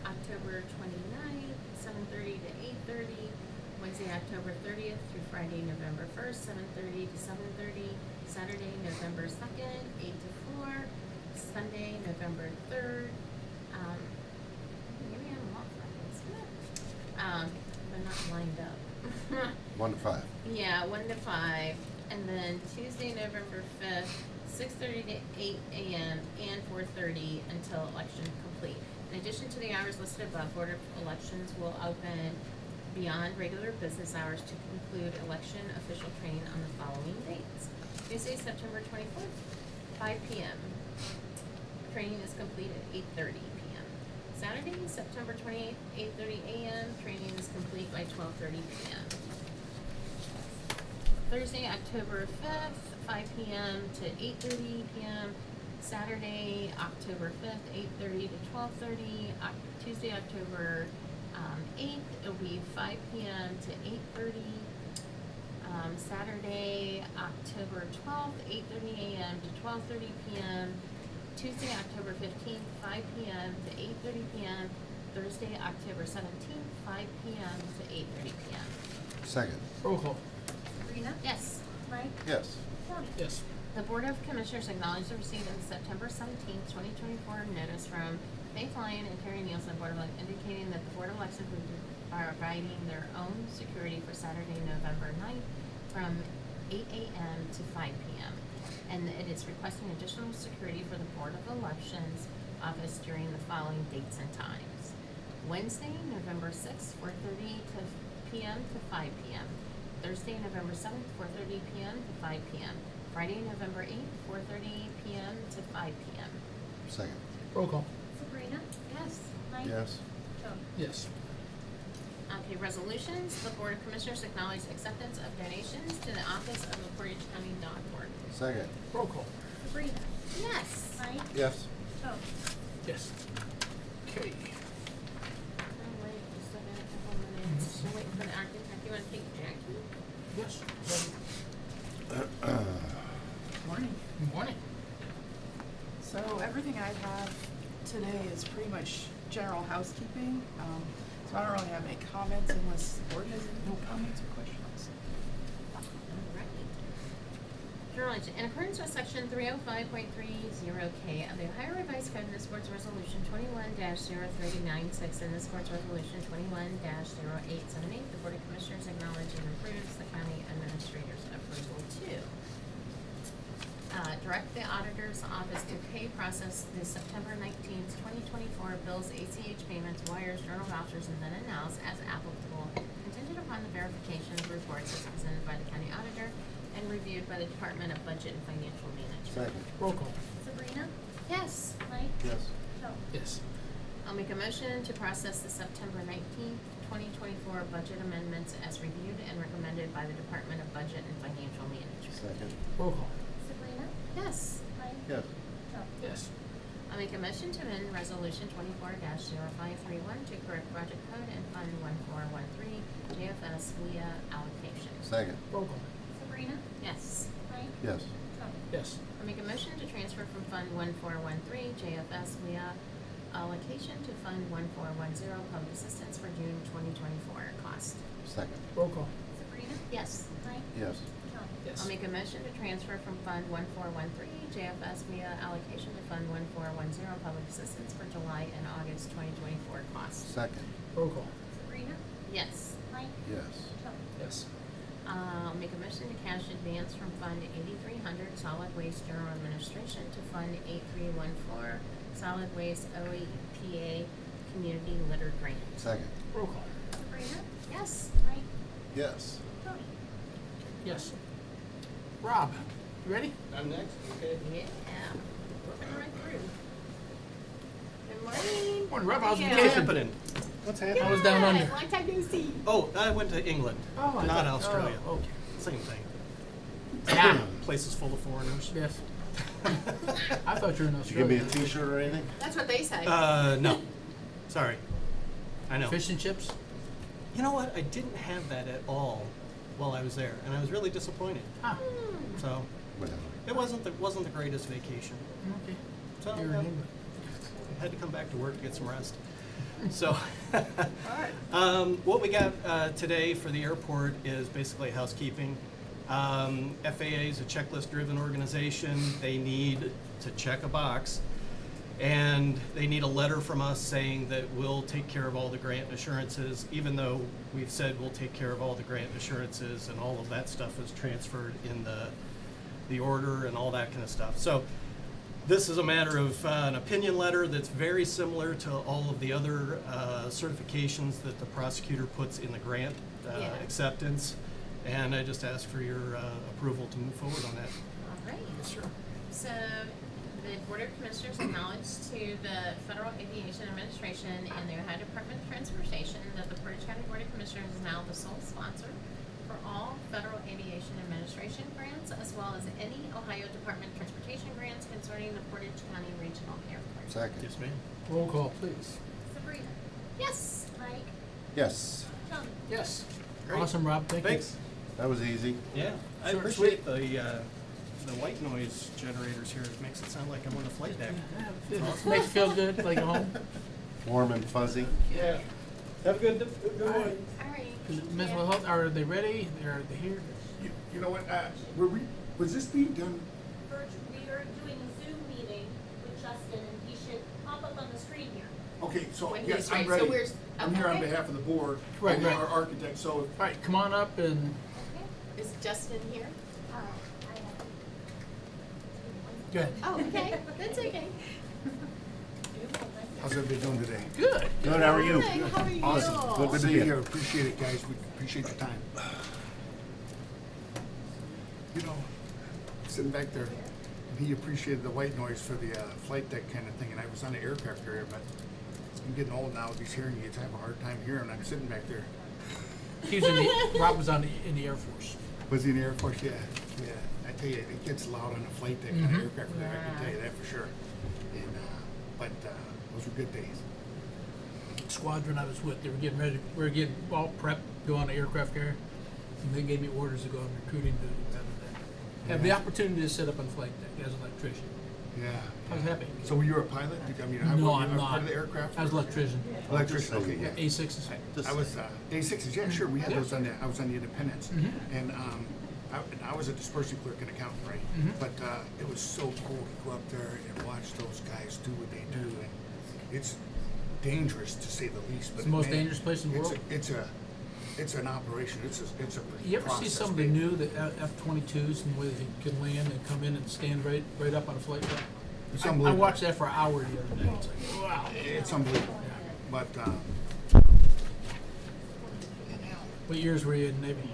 Speaker 2: October 29th, 7:30 to 8:30. Wednesday, October 30th through Friday, November 1st, 7:30 to 7:30. Saturday, November 2nd, 8 to 4. Sunday, November 3rd. Maybe I'm off Fridays. They're not lined up.
Speaker 6: 1 to 5.
Speaker 2: Yeah, 1 to 5. And then Tuesday, November 5th, 6:30 to 8 a.m. and 4:30 until election complete. In addition to the hours listed above, Board of Elections will open beyond regular business hours to conclude election official training on the following dates. Tuesday, September 24th, 5 p.m. Training is complete at 8:30 p.m. Saturday, September 28th, 8:30 a.m. Training is complete by 12:30 p.m. Thursday, October 5th, 5 p.m. to 8:30 p.m. Saturday, October 5th, 8:30 to 12:30. Tuesday, October 8th, it'll be 5 p.m. to 8:30. Saturday, October 12th, 8:30 a.m. to 12:30 p.m. Tuesday, October 15th, 5 p.m. to 8:30 p.m. Thursday, October 17th, 5 p.m. to 8:30 p.m.
Speaker 6: Second.
Speaker 3: Roll call?
Speaker 7: Sabrina?
Speaker 2: Yes.
Speaker 7: Mike?
Speaker 6: Yes.
Speaker 7: Joe?
Speaker 3: Yes.
Speaker 2: The Board of Commissioners acknowledge the receipt of the September 17th, 2024 notice from Faith Lyon and Terry Nielsen, Board of Elections, indicating that the Board of Elections will be providing their own security for Saturday, November 9th from 8 a.m. to 5 p.m. And it is requesting additional security for the Board of Elections office during the following dates and times. Wednesday, November 6th, 4:30 p.m. to 5 p.m. Thursday, November 7th, 4:30 p.m. to 5 p.m. Friday, November 8th, 4:30 p.m. to 5 p.m.
Speaker 6: Second.
Speaker 3: Roll call.
Speaker 7: Sabrina?
Speaker 2: Yes.
Speaker 7: Mike?
Speaker 6: Yes.
Speaker 7: Tony?
Speaker 3: Yes.
Speaker 2: Okay, resolutions. The Board of Commissioners acknowledge acceptance of donations to the Office of the Portage County Dog Board.
Speaker 6: Second.
Speaker 3: Roll call.
Speaker 7: Sabrina?
Speaker 2: Yes.
Speaker 7: Mike?
Speaker 6: Yes.
Speaker 7: Tony?
Speaker 3: Yes. Okay.
Speaker 2: Oh, wait, just a minute, couple minutes. Still waiting for the architect. You want to take Jackie?
Speaker 3: Yes.
Speaker 5: Morning.
Speaker 3: Good morning.
Speaker 5: So everything I have today is pretty much general housekeeping. So I don't really have any comments unless the board has any comments or questions.
Speaker 2: Alright. Journal entry. In accordance with section 305.30K of the Ohio Revised Code and this board's resolution 21-0396 and this board's resolution 21-0878, the Board of Commissioners acknowledges and approves the county administrator's approval to direct the auditor's office to process the September 19th, 2024 bills, ACH payments, wires, journal vouchers, and then announce as applicable, contingent upon the verification of reports as presented by the county auditor and reviewed by the Department of Budget and Financial Management.
Speaker 6: Second.
Speaker 3: Roll call.
Speaker 7: Sabrina?
Speaker 2: Yes.
Speaker 7: Mike?
Speaker 6: Yes.
Speaker 7: Tony?
Speaker 3: Yes.
Speaker 2: I'll make a motion to process the September 19th, 2024 budget amendments as reviewed and recommended by the Department of Budget and Financial Management.
Speaker 6: Second.
Speaker 3: Roll call.
Speaker 7: Sabrina?
Speaker 2: Yes.
Speaker 7: Mike?
Speaker 6: Yes.
Speaker 7: Tony?
Speaker 3: Yes.
Speaker 2: I'll make a motion to amend Resolution 24-0531 to correct project code and Fund 1413 JFS WIA allocation.
Speaker 6: Second.
Speaker 3: Roll call.
Speaker 7: Sabrina?
Speaker 2: Yes.
Speaker 7: Mike?
Speaker 6: Yes.
Speaker 7: Tony?
Speaker 3: Yes.
Speaker 2: I'll make a motion to transfer from Fund 1413 JFS WIA allocation to Fund 1410 Public Assistance for June 2024 cost.
Speaker 6: Second.
Speaker 3: Roll call.
Speaker 7: Sabrina?
Speaker 2: Yes.
Speaker 7: Mike?
Speaker 6: Yes.
Speaker 7: Tony?
Speaker 3: Yes.
Speaker 2: I'll make a motion to transfer from Fund 1413 JFS WIA allocation to Fund 1410 Public Assistance for July and August 2024 costs.
Speaker 6: Second.
Speaker 3: Roll call.
Speaker 7: Sabrina?
Speaker 2: Yes.
Speaker 7: Mike?
Speaker 6: Yes.
Speaker 7: Tony?
Speaker 3: Yes.
Speaker 2: I'll make a motion to cash advance from Fund 8300 Solid Waste General Administration to Fund 8314 Solid Waste OEPA Community Litter Grant.
Speaker 6: Second.
Speaker 3: Roll call.
Speaker 7: Sabrina?
Speaker 2: Yes.
Speaker 7: Mike?
Speaker 6: Yes.
Speaker 7: Tony?
Speaker 3: Yes. Rob, you ready?
Speaker 9: I'm next, okay?
Speaker 2: Yeah. Working right through. Good morning.
Speaker 3: Morning, Rob. How's
Speaker 2: Yeah.
Speaker 3: vacation?
Speaker 13: happening?
Speaker 6: What's
Speaker 2: Good.
Speaker 3: I was down under.
Speaker 2: Long time no see.
Speaker 13: Oh, I went to England,
Speaker 3: Oh, I
Speaker 13: not
Speaker 3: thought-
Speaker 13: Australia.
Speaker 3: oh, okay.
Speaker 13: Same thing.
Speaker 3: Yeah.
Speaker 13: Place is full of foreigners.
Speaker 3: Yes. I thought you were in
Speaker 6: Did you give me
Speaker 3: Australia.
Speaker 6: a T-shirt or anything?
Speaker 2: That's what they say.
Speaker 13: No. Sorry. I know.
Speaker 3: Fish and chips?
Speaker 13: You know what? I didn't have that at all while I was there, and I was really disappointed.
Speaker 3: Ah,
Speaker 13: So
Speaker 6: Well,
Speaker 13: it wasn't the greatest vacation.
Speaker 3: okay.
Speaker 13: So
Speaker 3: You're in England.
Speaker 13: I had to come back to work to get some rest. So, what we got today for the airport is basically housekeeping. FAA is a checklist-driven organization. They need to check a box, and they need a letter from us saying that we'll take care of all the grant assurances, even though we've said we'll take care of all the grant assurances, and all of that stuff is transferred in the order and all that kind of stuff. So this is a matter of an opinion letter that's very similar to all of the other certifications that the prosecutor puts in the grant
Speaker 2: Yeah.
Speaker 13: acceptance. And I just ask for your approval to move forward on that.
Speaker 2: All right.
Speaker 3: Yes, sir.
Speaker 2: So the Board of Commissioners acknowledge to the Federal Aviation Administration and the Ohio Department of Transportation that the Portage County Board of Commissioners is now the sole sponsor for all Federal Aviation Administration grants, as well as any Ohio Department of Transportation grants concerning the Portage County Regional Airport.
Speaker 6: second.
Speaker 13: Yes, ma'am.
Speaker 3: Roll call, please.
Speaker 7: Sabrina?
Speaker 2: Yes.
Speaker 7: Mike?
Speaker 6: Yes.
Speaker 7: Tony?
Speaker 3: Yes.
Speaker 13: Great.
Speaker 3: Awesome, Rob. Thank you.
Speaker 13: Thanks.
Speaker 6: That was easy.
Speaker 13: Yeah, I
Speaker 3: Short and
Speaker 13: appreciate the white noise generators here. It makes it sound like I'm on a flight deck.
Speaker 3: Yeah, it makes you feel good, like at home.
Speaker 6: Warm and fuzzy.
Speaker 13: Yeah. Have a good one.
Speaker 2: All right.
Speaker 3: Is it mental health, are they ready? Are they here?
Speaker 12: You know what, was this being done?
Speaker 7: We are doing a Zoom meeting with Justin, and he should pop up on the screen here.
Speaker 12: Okay, so,
Speaker 2: When
Speaker 12: yes,
Speaker 2: he's
Speaker 12: I'm
Speaker 2: ready. So
Speaker 12: ready.
Speaker 2: we're-
Speaker 12: I'm here on
Speaker 2: okay.
Speaker 12: behalf of the board,
Speaker 3: Right,
Speaker 12: and
Speaker 3: right.
Speaker 12: our architect, so
Speaker 3: All right, come on up and
Speaker 2: Okay. Is Justin here?
Speaker 3: go ahead.
Speaker 2: Oh, okay. That's okay.
Speaker 12: how's everybody doing today?
Speaker 3: Good.
Speaker 6: Good, how are you?
Speaker 2: Good. How are you?
Speaker 12: Awesome, good to
Speaker 6: See
Speaker 12: be
Speaker 6: ya.
Speaker 12: here, appreciate it, guys, we appreciate the time. You know, sitting back there, and he appreciated the white noise for the flight deck kind of thing, and I was on the aircraft carrier, but I'm getting old now with these hearing aids. I have a hard time hearing. I'm sitting back there.
Speaker 3: He was Rob was in the Air Force.
Speaker 12: Was he in the Air Force? Yeah, yeah. I tell you, it gets loud on the flight deck on the aircraft carrier. I can tell you that for sure. And but those were good days.
Speaker 3: Squadron I was with, they were getting ready. We were getting all prepped to go on the aircraft carrier, and they gave me orders to go on recruiting duty. Have the opportunity to sit up on flight deck as an electrician.
Speaker 12: Yeah.
Speaker 3: I was happy.
Speaker 12: So were you a pilot? I mean,
Speaker 3: No,
Speaker 12: were you
Speaker 3: I'm
Speaker 12: a
Speaker 3: not.
Speaker 12: part of the aircraft?
Speaker 3: I was electrician.
Speaker 12: Electrician. Okay, yeah.
Speaker 3: A6s.
Speaker 12: I was A6s. Yeah, sure. We had those on the. I was on the Independence, and I was a dispersing clerk and accountant, right? But it was so cool to go up there and watch those guys do what they do, and it's dangerous to say the least. But
Speaker 3: It's the most
Speaker 12: man,
Speaker 3: dangerous place in the world.
Speaker 12: It's an operation. It's a
Speaker 3: You ever see
Speaker 12: process.
Speaker 3: some of the new F-22s and the way they can land and come in and stand right up on a flight deck?
Speaker 12: It's
Speaker 3: I
Speaker 12: unbelievable.
Speaker 3: watched that for an hour the other day. It's like, wow.
Speaker 12: It's unbelievable. But
Speaker 3: What years were you in the Navy?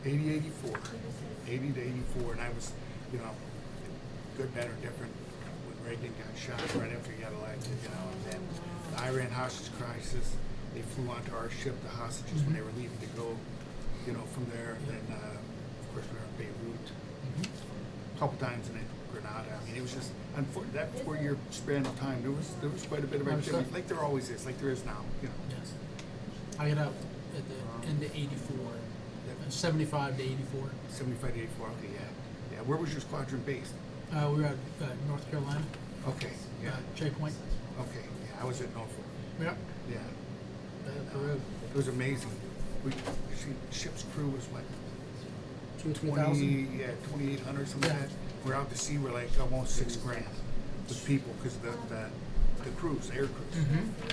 Speaker 12: 80 to 84, and I was, good, bad, or different when Reagan got shot right after he got elected, and then the Iran hostage crisis. They flew onto our ship, the hostages, when they were leaving to go, from there. And then, of course, we were in Beirut a couple times, and then Grenada. I mean, it was just that 4-year span of time. There was quite a bit of activity, like there always is, like there is now.
Speaker 3: Yes. I got out at the end of 84, 75 to 84.
Speaker 12: 75 to 84. Okay, yeah. Where was your squadron based?
Speaker 3: We were at North Carolina,
Speaker 12: Okay, yeah.
Speaker 3: Cherry Point.
Speaker 12: Okay, yeah. I was at Norfolk.
Speaker 3: Yep.
Speaker 12: Yeah.
Speaker 3: Peru.
Speaker 12: It was amazing. Ship's crew was what?
Speaker 3: 2,000.
Speaker 12: Yeah, 2,800, something
Speaker 3: Yeah.
Speaker 12: like that. We're out to sea. We're like almost $6 grand with people because the crews, the air crews.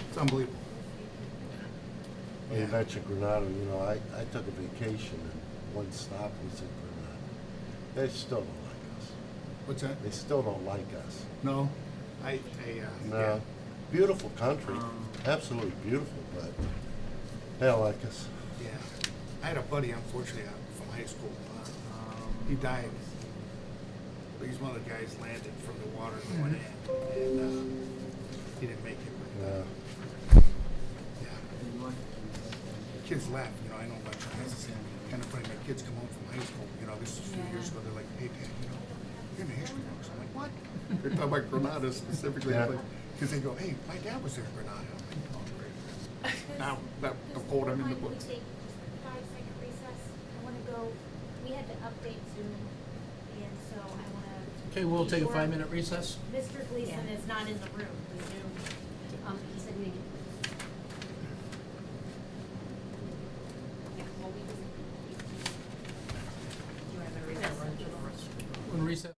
Speaker 12: It's unbelievable.
Speaker 6: Well, you mentioned Grenada, I took a vacation and one stop was in Grenada. They still don't like us.
Speaker 12: What's that?
Speaker 6: They still don't like us.
Speaker 12: No,
Speaker 6: No.
Speaker 12: yeah.
Speaker 6: Beautiful country, absolutely beautiful, but they don't like us.
Speaker 12: Yeah. I had a buddy, unfortunately, from high school. He died. But he's one of the guys landed from the water going in, and he didn't make it. But, yeah. Kids laugh, I know about it's kind of funny. My kids come home from high school, this was a few years ago. They're like, hey, Dad, you're in the history books. I'm like, what? They're talking about Grenada specifically.
Speaker 6: Yeah.
Speaker 12: Because they go, hey, my dad was there in Grenada. I'm like, oh, great. Now, of course, I'm in the books.
Speaker 7: Mind we take 5-second recess? I wanna go, we had to update Zoom, and so I wanna.
Speaker 3: Okay, we'll
Speaker 7: be
Speaker 3: take a
Speaker 7: sure
Speaker 3: 5-minute recess.
Speaker 7: Mr. Gleason is not in the room, the Zoom, he said we. Yeah, well, we just. Do you want to recess?
Speaker 3: When recess.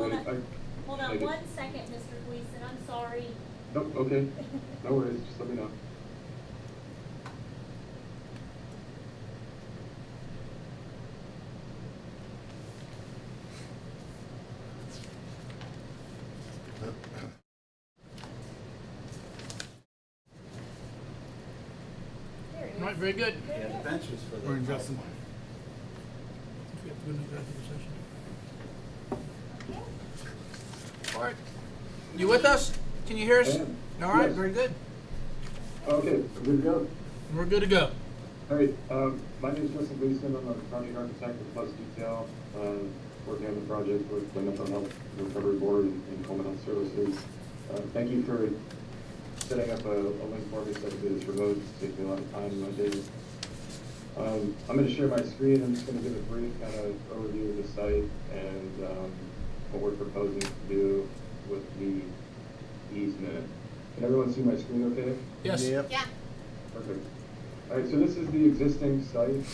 Speaker 7: Hold
Speaker 14: I-
Speaker 7: on, hold
Speaker 14: I
Speaker 7: on
Speaker 14: did-
Speaker 7: 1 second, Mr. Gleason, I'm sorry.
Speaker 14: Nope, okay, no worries, just let me know.
Speaker 7: There it is.
Speaker 3: All right, very good.
Speaker 7: There it
Speaker 9: Yeah, the
Speaker 7: is.
Speaker 9: bench was for the.
Speaker 12: Morning, Justin.
Speaker 3: We have to go into executive session.
Speaker 7: Okay.
Speaker 3: All right. You with us? Can you hear us?
Speaker 14: I am.
Speaker 3: All right,
Speaker 14: Yes.
Speaker 3: very good.
Speaker 14: Okay, I'm good to go.
Speaker 3: We're good to go.
Speaker 14: All right, my name is Justin Gleason, I'm a project architect with Plus Detail, working on the project with the Mental Health Recovery Board and Coleman Health Services. Thank you for setting up a link for me so I can do this remote. It's taking me a lot of time in my day. I'm going to share my screen. I'm just going to give a brief kind of overview of the site and what we're proposing to do with the easement. Can everyone see my screen okay?
Speaker 3: Yes.
Speaker 6: Yep.
Speaker 2: Yeah.
Speaker 14: Perfect. All right, so this is the existing site.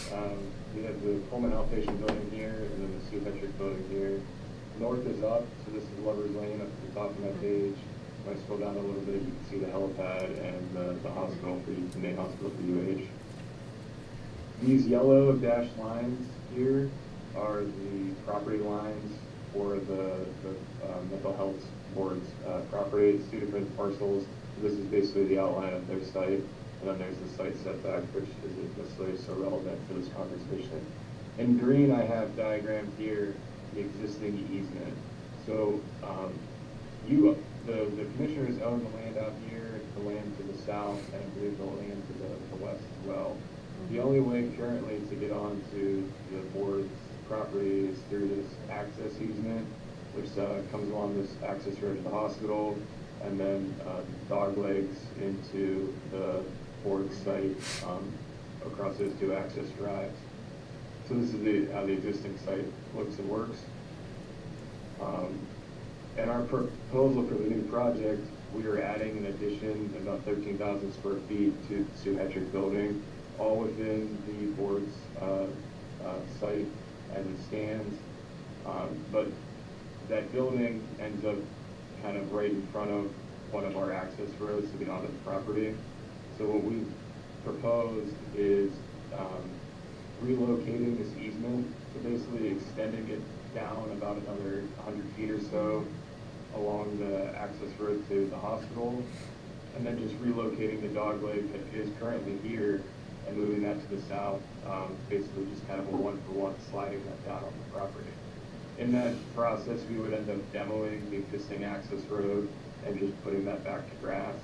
Speaker 14: We have the Coleman Outpatient Building here, and then the Psychiatric Building here. North is up, so this is Lover's Lane up at the top of my page. When I scroll down a little bit, you can see the helipad and the hospital for the main hospital for UH. These yellow dashed lines here are the property lines for the mental health board's property. It's 2 different parcels. This is basically the outline of their site. And then there's the site setback, which isn't necessarily so relevant for this conversation. In green, I have diagrammed here the existing easement. So the commissioners own the land out here, the land to the south, and I believe the land to the west as well. The only way currently to get onto the board's property is through this access easement, which comes along this access road to the hospital, and then dog legs into the board site across those 2 access drives. So this is how the existing site looks and works. And our proposal for the new project, we are adding an addition of about 13,000 square feet to the psychiatric building, all within the board's site as it stands. But that building ends up kind of right in front of one of our access roads to get onto the property. So what we proposed is relocating this easement, so basically extending it down about another 100 feet or so along the access road to the hospital, and then just relocating the dog leg that is currently here and moving that to the south, basically just kind of a one-for-one sliding that down on the property. In that process, we would end up demoing the existing access road and just putting that back to grass.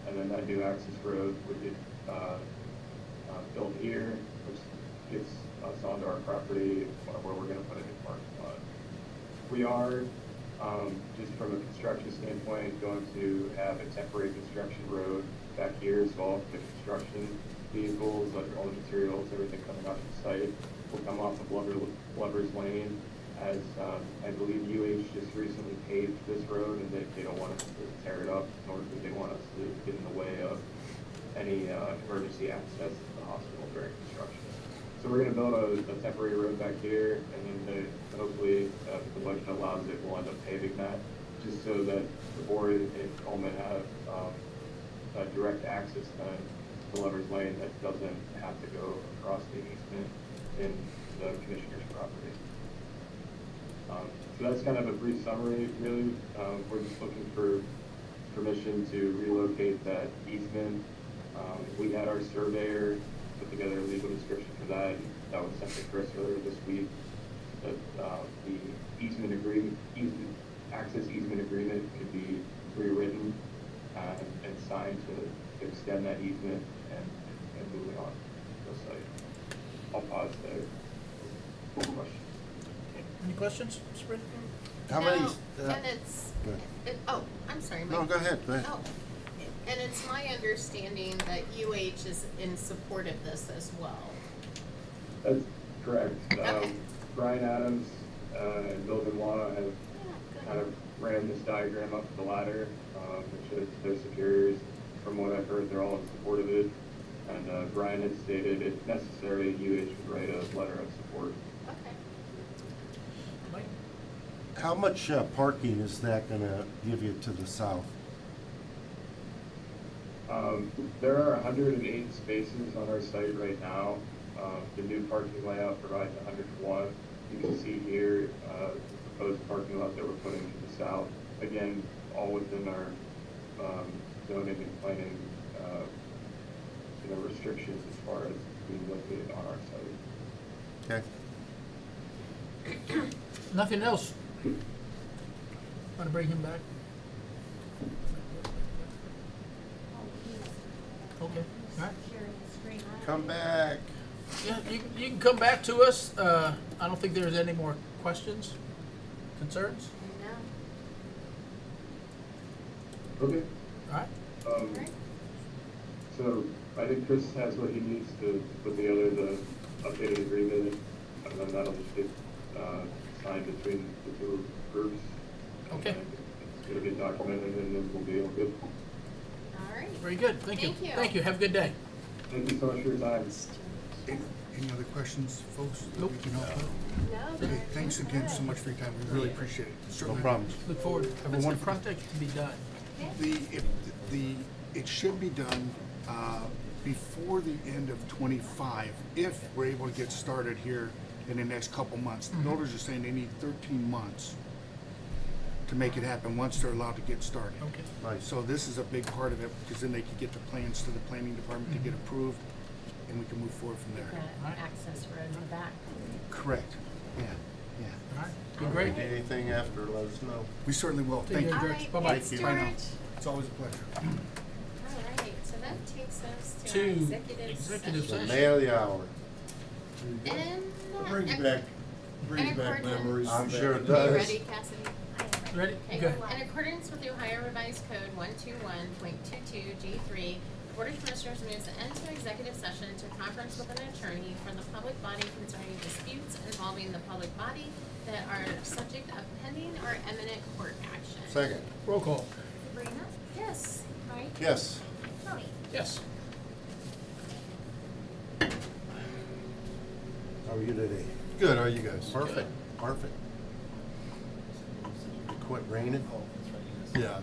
Speaker 14: And then that new access road would get built here, which gets us onto our property where we're going to put a new parking lot. We are, just from a construction standpoint, going to have a temporary construction road back here, so all the construction vehicles, like all the materials, everything coming off the site will come off of Lover's Lane, as I believe UH just recently paved this road, and they don't want us to tear it up, nor do they want us to get in the way of any emergency access to the hospital during construction. So we're going to build a temporary road back here, and then hopefully, if the budget allows it, we'll end up paving that, just so that the board and Coleman have direct access then to Lover's Lane that doesn't have to go across the easement in the commissioner's property. So that's kind of a brief summary, really. We're just looking for permission to relocate that easement. We had our surveyor put together a legal description for that. That was sent to Chris earlier this week. That the easement agreement, access easement agreement could be rewritten and signed to extend that easement and moving on to the site. I'll pause there. Question.
Speaker 3: Any questions, Mr. Britton?
Speaker 6: How many?
Speaker 2: And it's,
Speaker 6: Go ahead.
Speaker 2: oh, I'm sorry, Mike.
Speaker 6: No, go ahead, go ahead.
Speaker 2: Oh, and it's my understanding that UH is in support of this as well.
Speaker 14: That's correct.
Speaker 2: Okay.
Speaker 14: Brian Adams and Bill Benoit have
Speaker 2: Yeah,
Speaker 14: kind
Speaker 2: good.
Speaker 14: of ran this diagram up the ladder, which shows their superiors. From what I've heard, they're all in support of it. And Brian had stated if necessary, UH would write a letter of support.
Speaker 2: Okay.
Speaker 3: Mike?
Speaker 6: How much parking is that gonna give you to the south?
Speaker 14: There are 108 spaces on our site right now. The new parking layout provides 101. You can see here the proposed parking lot that we're putting to the south. Again, all within our zoning and planning restrictions as far as being located on our site.
Speaker 6: Okay.
Speaker 3: Nothing else? Want to bring him back? Okay, all right.
Speaker 7: Sharing the screen.
Speaker 6: Come back.
Speaker 3: Yeah, you can come back to us. I don't think there's any more questions, concerns?
Speaker 2: No.
Speaker 14: Okay.
Speaker 3: All right.
Speaker 2: Right.
Speaker 14: So I think Chris has what he needs to put together the updated agreement, and then that'll just get signed between the two groups.
Speaker 3: Okay.
Speaker 14: It'll get documented, and then we'll be all good.
Speaker 2: All right.
Speaker 3: Very good. Thank you.
Speaker 2: Thank you.
Speaker 3: Thank you. Have a good day.
Speaker 14: Thank you so much for your time.
Speaker 12: Any other questions, folks? that
Speaker 3: Nope.
Speaker 12: we can help out?
Speaker 2: No,
Speaker 12: Okay, thanks again so much for your time. We really appreciate it.
Speaker 6: No
Speaker 12: Certainly.
Speaker 6: problems.
Speaker 3: Look forward.
Speaker 12: Have a
Speaker 3: When's the
Speaker 12: wonderful-
Speaker 3: project to be done?
Speaker 12: It should be done before the end of '25, if we're able to get started here in the next couple months. The builders are saying they need 13 months to make it happen, once they're allowed to get started.
Speaker 3: Okay.
Speaker 6: Nice.
Speaker 12: So this is a big part of it, because then they can get the plans to the planning department to get approved, and we can move forward from there.
Speaker 2: Got access road in the back.
Speaker 12: Correct. Yeah, yeah.
Speaker 3: All right. Be great.
Speaker 6: Anything after, let us know.
Speaker 12: We certainly will.
Speaker 3: Take
Speaker 12: Thank
Speaker 3: care,
Speaker 12: you.
Speaker 2: All
Speaker 3: George.
Speaker 2: right,
Speaker 3: Bye-bye.
Speaker 2: thanks,
Speaker 6: Thank you.
Speaker 12: Bye now.
Speaker 2: George.
Speaker 12: It's always a pleasure.
Speaker 2: All right, so that takes us to
Speaker 3: To
Speaker 2: our executive
Speaker 3: executive
Speaker 6: The
Speaker 2: session.
Speaker 3: session.
Speaker 6: man of the hour.
Speaker 2: And,
Speaker 15: Brings
Speaker 2: and-
Speaker 15: back
Speaker 2: and
Speaker 15: memories.
Speaker 2: accordance-
Speaker 6: I'm sure it
Speaker 2: Are you
Speaker 6: does.
Speaker 2: ready, Cassidy?
Speaker 3: Ready?
Speaker 2: Okay.
Speaker 3: Go.
Speaker 2: In accordance with the Ohio Revised Code 121.22 G3, the Board of Commissioners moves into executive session to conference with an attorney for the public body concerning disputes involving the public body that are subject of pending or imminent court action.
Speaker 6: Second.
Speaker 3: Roll call.
Speaker 7: Sabrina,
Speaker 2: Yes.
Speaker 7: Mike,
Speaker 6: Yes.
Speaker 7: Tony.
Speaker 3: Yes.
Speaker 6: How are you today?
Speaker 15: Good, how are you guys?
Speaker 6: Perfect. Perfect. Quit raining?
Speaker 15: Yeah.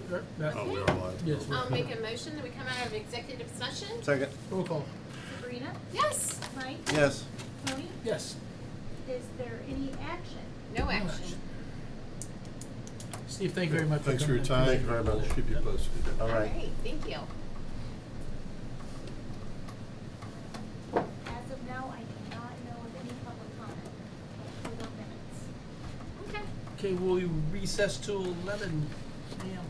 Speaker 3: Sure, yeah.
Speaker 15: Oh, we are live.
Speaker 3: Yes.
Speaker 2: I'll make a motion that we come out of executive session.
Speaker 6: Second.
Speaker 3: Roll call.
Speaker 7: Sabrina?
Speaker 2: Yes,
Speaker 7: Mike?
Speaker 6: Yes.
Speaker 7: Tony?
Speaker 3: Yes.
Speaker 7: Is there any action?
Speaker 2: no action.
Speaker 3: Steve, thank you very much.
Speaker 15: Thanks for your
Speaker 3: coming in.
Speaker 15: time.
Speaker 6: Thank you very much.
Speaker 15: We'll keep you posted.
Speaker 6: All
Speaker 2: All
Speaker 6: right.
Speaker 2: right, thank you.
Speaker 7: As of now, I do not know of any public comment for the minutes.
Speaker 2: Okay.
Speaker 3: Okay, we'll recess till 11 a.m.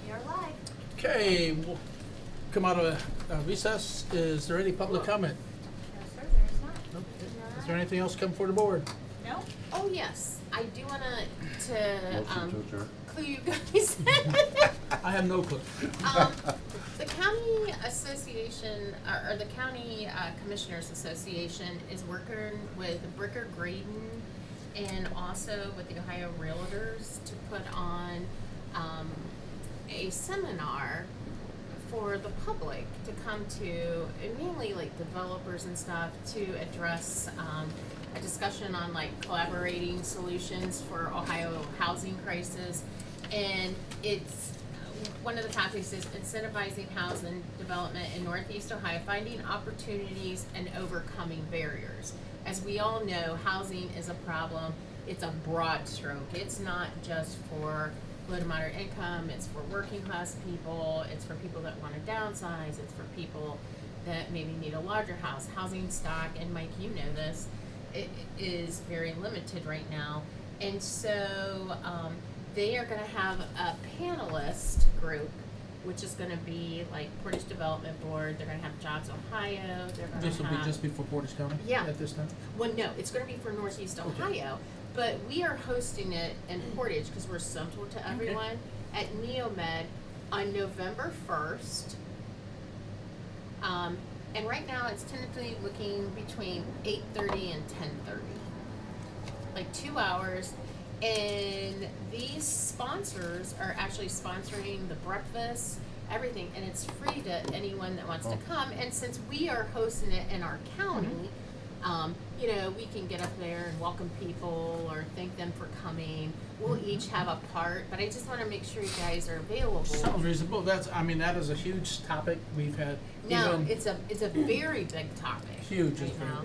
Speaker 7: You're live.
Speaker 3: Okay, we'll come out of recess. Is there any public comment?
Speaker 7: No, sir, there's not.
Speaker 3: Nope. Is there anything else come for the board?
Speaker 7: No?
Speaker 2: Oh, yes, I do wanna,
Speaker 6: Motion to adjourn.
Speaker 2: clue you guys.
Speaker 3: I have no clue.
Speaker 2: The county association, or the county commissioners association is working with Bricker Graydon and also with the Ohio Realtors to put on a seminar for the public to come to, and mainly like developers and stuff, to address a discussion on like collaborating solutions for Ohio housing crisis. And it's, one of the topics is incentivizing housing development in Northeast Ohio, finding opportunities and overcoming barriers. as we all know, housing is a problem. It's a broad stroke. It's not just for low to moderate income, it's for working class people, it's for people that want to downsize, it's for people that maybe need a larger house. Housing stock, and Mike, you know this, it is very limited right now. And so they are going to have a panelist group, which is going to be like Portage Development Board. They're going to have Jobs Ohio. They're going to
Speaker 3: This will be just before Portage County?
Speaker 2: Yeah.
Speaker 3: At this time?
Speaker 2: Well, no, it's going to be for Northeast Ohio, but we are hosting it in Portage because we're central to everyone at Neomed on November 1st. And right now it's tentatively looking between 8:30 and 10:30, like 2 hours. And these sponsors are actually sponsoring the breakfast, everything, and it's free to anyone that wants to come. And since we are hosting it in our county, you know, we can get up there and welcome people or thank them for coming. We'll each have a part, but I just want to make sure you guys are available.
Speaker 3: Sounds reasonable. That is a huge topic we've had.
Speaker 2: No,
Speaker 3: even
Speaker 2: it's a very big topic.
Speaker 3: huge is
Speaker 2: right
Speaker 3: very
Speaker 2: now.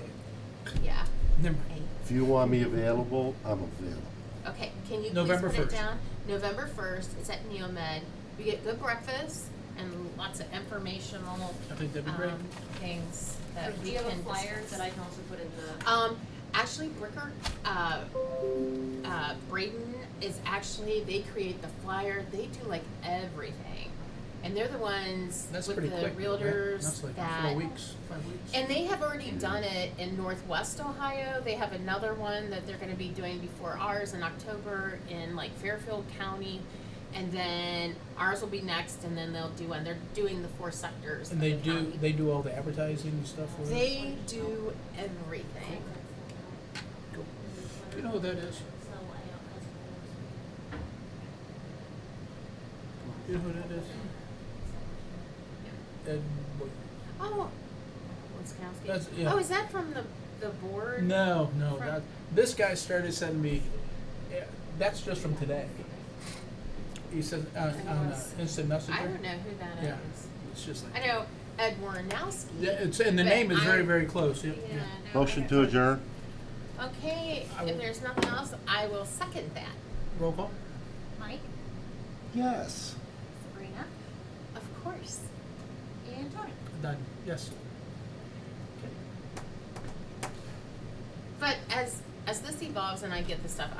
Speaker 3: big.
Speaker 2: Yeah.
Speaker 3: Never-
Speaker 6: If you want me available, I'm available.
Speaker 2: Okay, can you
Speaker 3: November
Speaker 2: please put
Speaker 3: 1st.
Speaker 2: it down? November 1st, it's at Neomed. We get good breakfast and lots of informational
Speaker 3: I think that'd be great.
Speaker 2: things that
Speaker 1: Do
Speaker 2: we
Speaker 1: you have a
Speaker 2: can
Speaker 1: flyer
Speaker 2: discuss.
Speaker 1: that I can also put in the?
Speaker 2: Actually, Bricker, Braden is actually, they create the flyer. They do like everything. And they're the ones
Speaker 3: That's
Speaker 2: with
Speaker 3: pretty
Speaker 2: the
Speaker 3: quick, right?
Speaker 2: realtors
Speaker 3: That's like
Speaker 2: that
Speaker 3: 4 weeks, 5 weeks.
Speaker 2: and they have already done it in Northwest Ohio. They have another one that they're going to be doing before ours in October in like Fairfield County. And then ours will be next, and then they'll do one. They're doing the 4 sectors.
Speaker 3: And
Speaker 2: of
Speaker 3: they
Speaker 2: the
Speaker 3: do
Speaker 2: county.
Speaker 3: all the advertising and stuff for it?
Speaker 2: They do everything.
Speaker 3: Cool. Do you know who that is? You know who that is? Ed,
Speaker 2: Oh, Wiskowski.
Speaker 3: That's- yeah.
Speaker 2: Oh, is that from the board?
Speaker 3: no,
Speaker 2: From-
Speaker 3: that, this guy started sending me, that's just from today. He said, on instant messenger.
Speaker 2: I don't know who that is.
Speaker 3: Yeah, it's just like.
Speaker 2: I know Ed Warnowski.
Speaker 3: Yeah, and the
Speaker 2: but
Speaker 3: name is very,
Speaker 2: I-
Speaker 3: very close, yeah.
Speaker 2: Yeah, no,
Speaker 6: Motion
Speaker 2: I
Speaker 6: to
Speaker 2: don't-
Speaker 6: adjourn?
Speaker 2: Okay,
Speaker 3: I will-
Speaker 2: if there's nothing else, I will second that.
Speaker 3: Roll call?
Speaker 7: Mike,
Speaker 6: Yes.
Speaker 7: Sabrina,
Speaker 2: Of course.
Speaker 7: and Tony.
Speaker 3: Done, yes.
Speaker 2: But as this evolves and I get this stuff,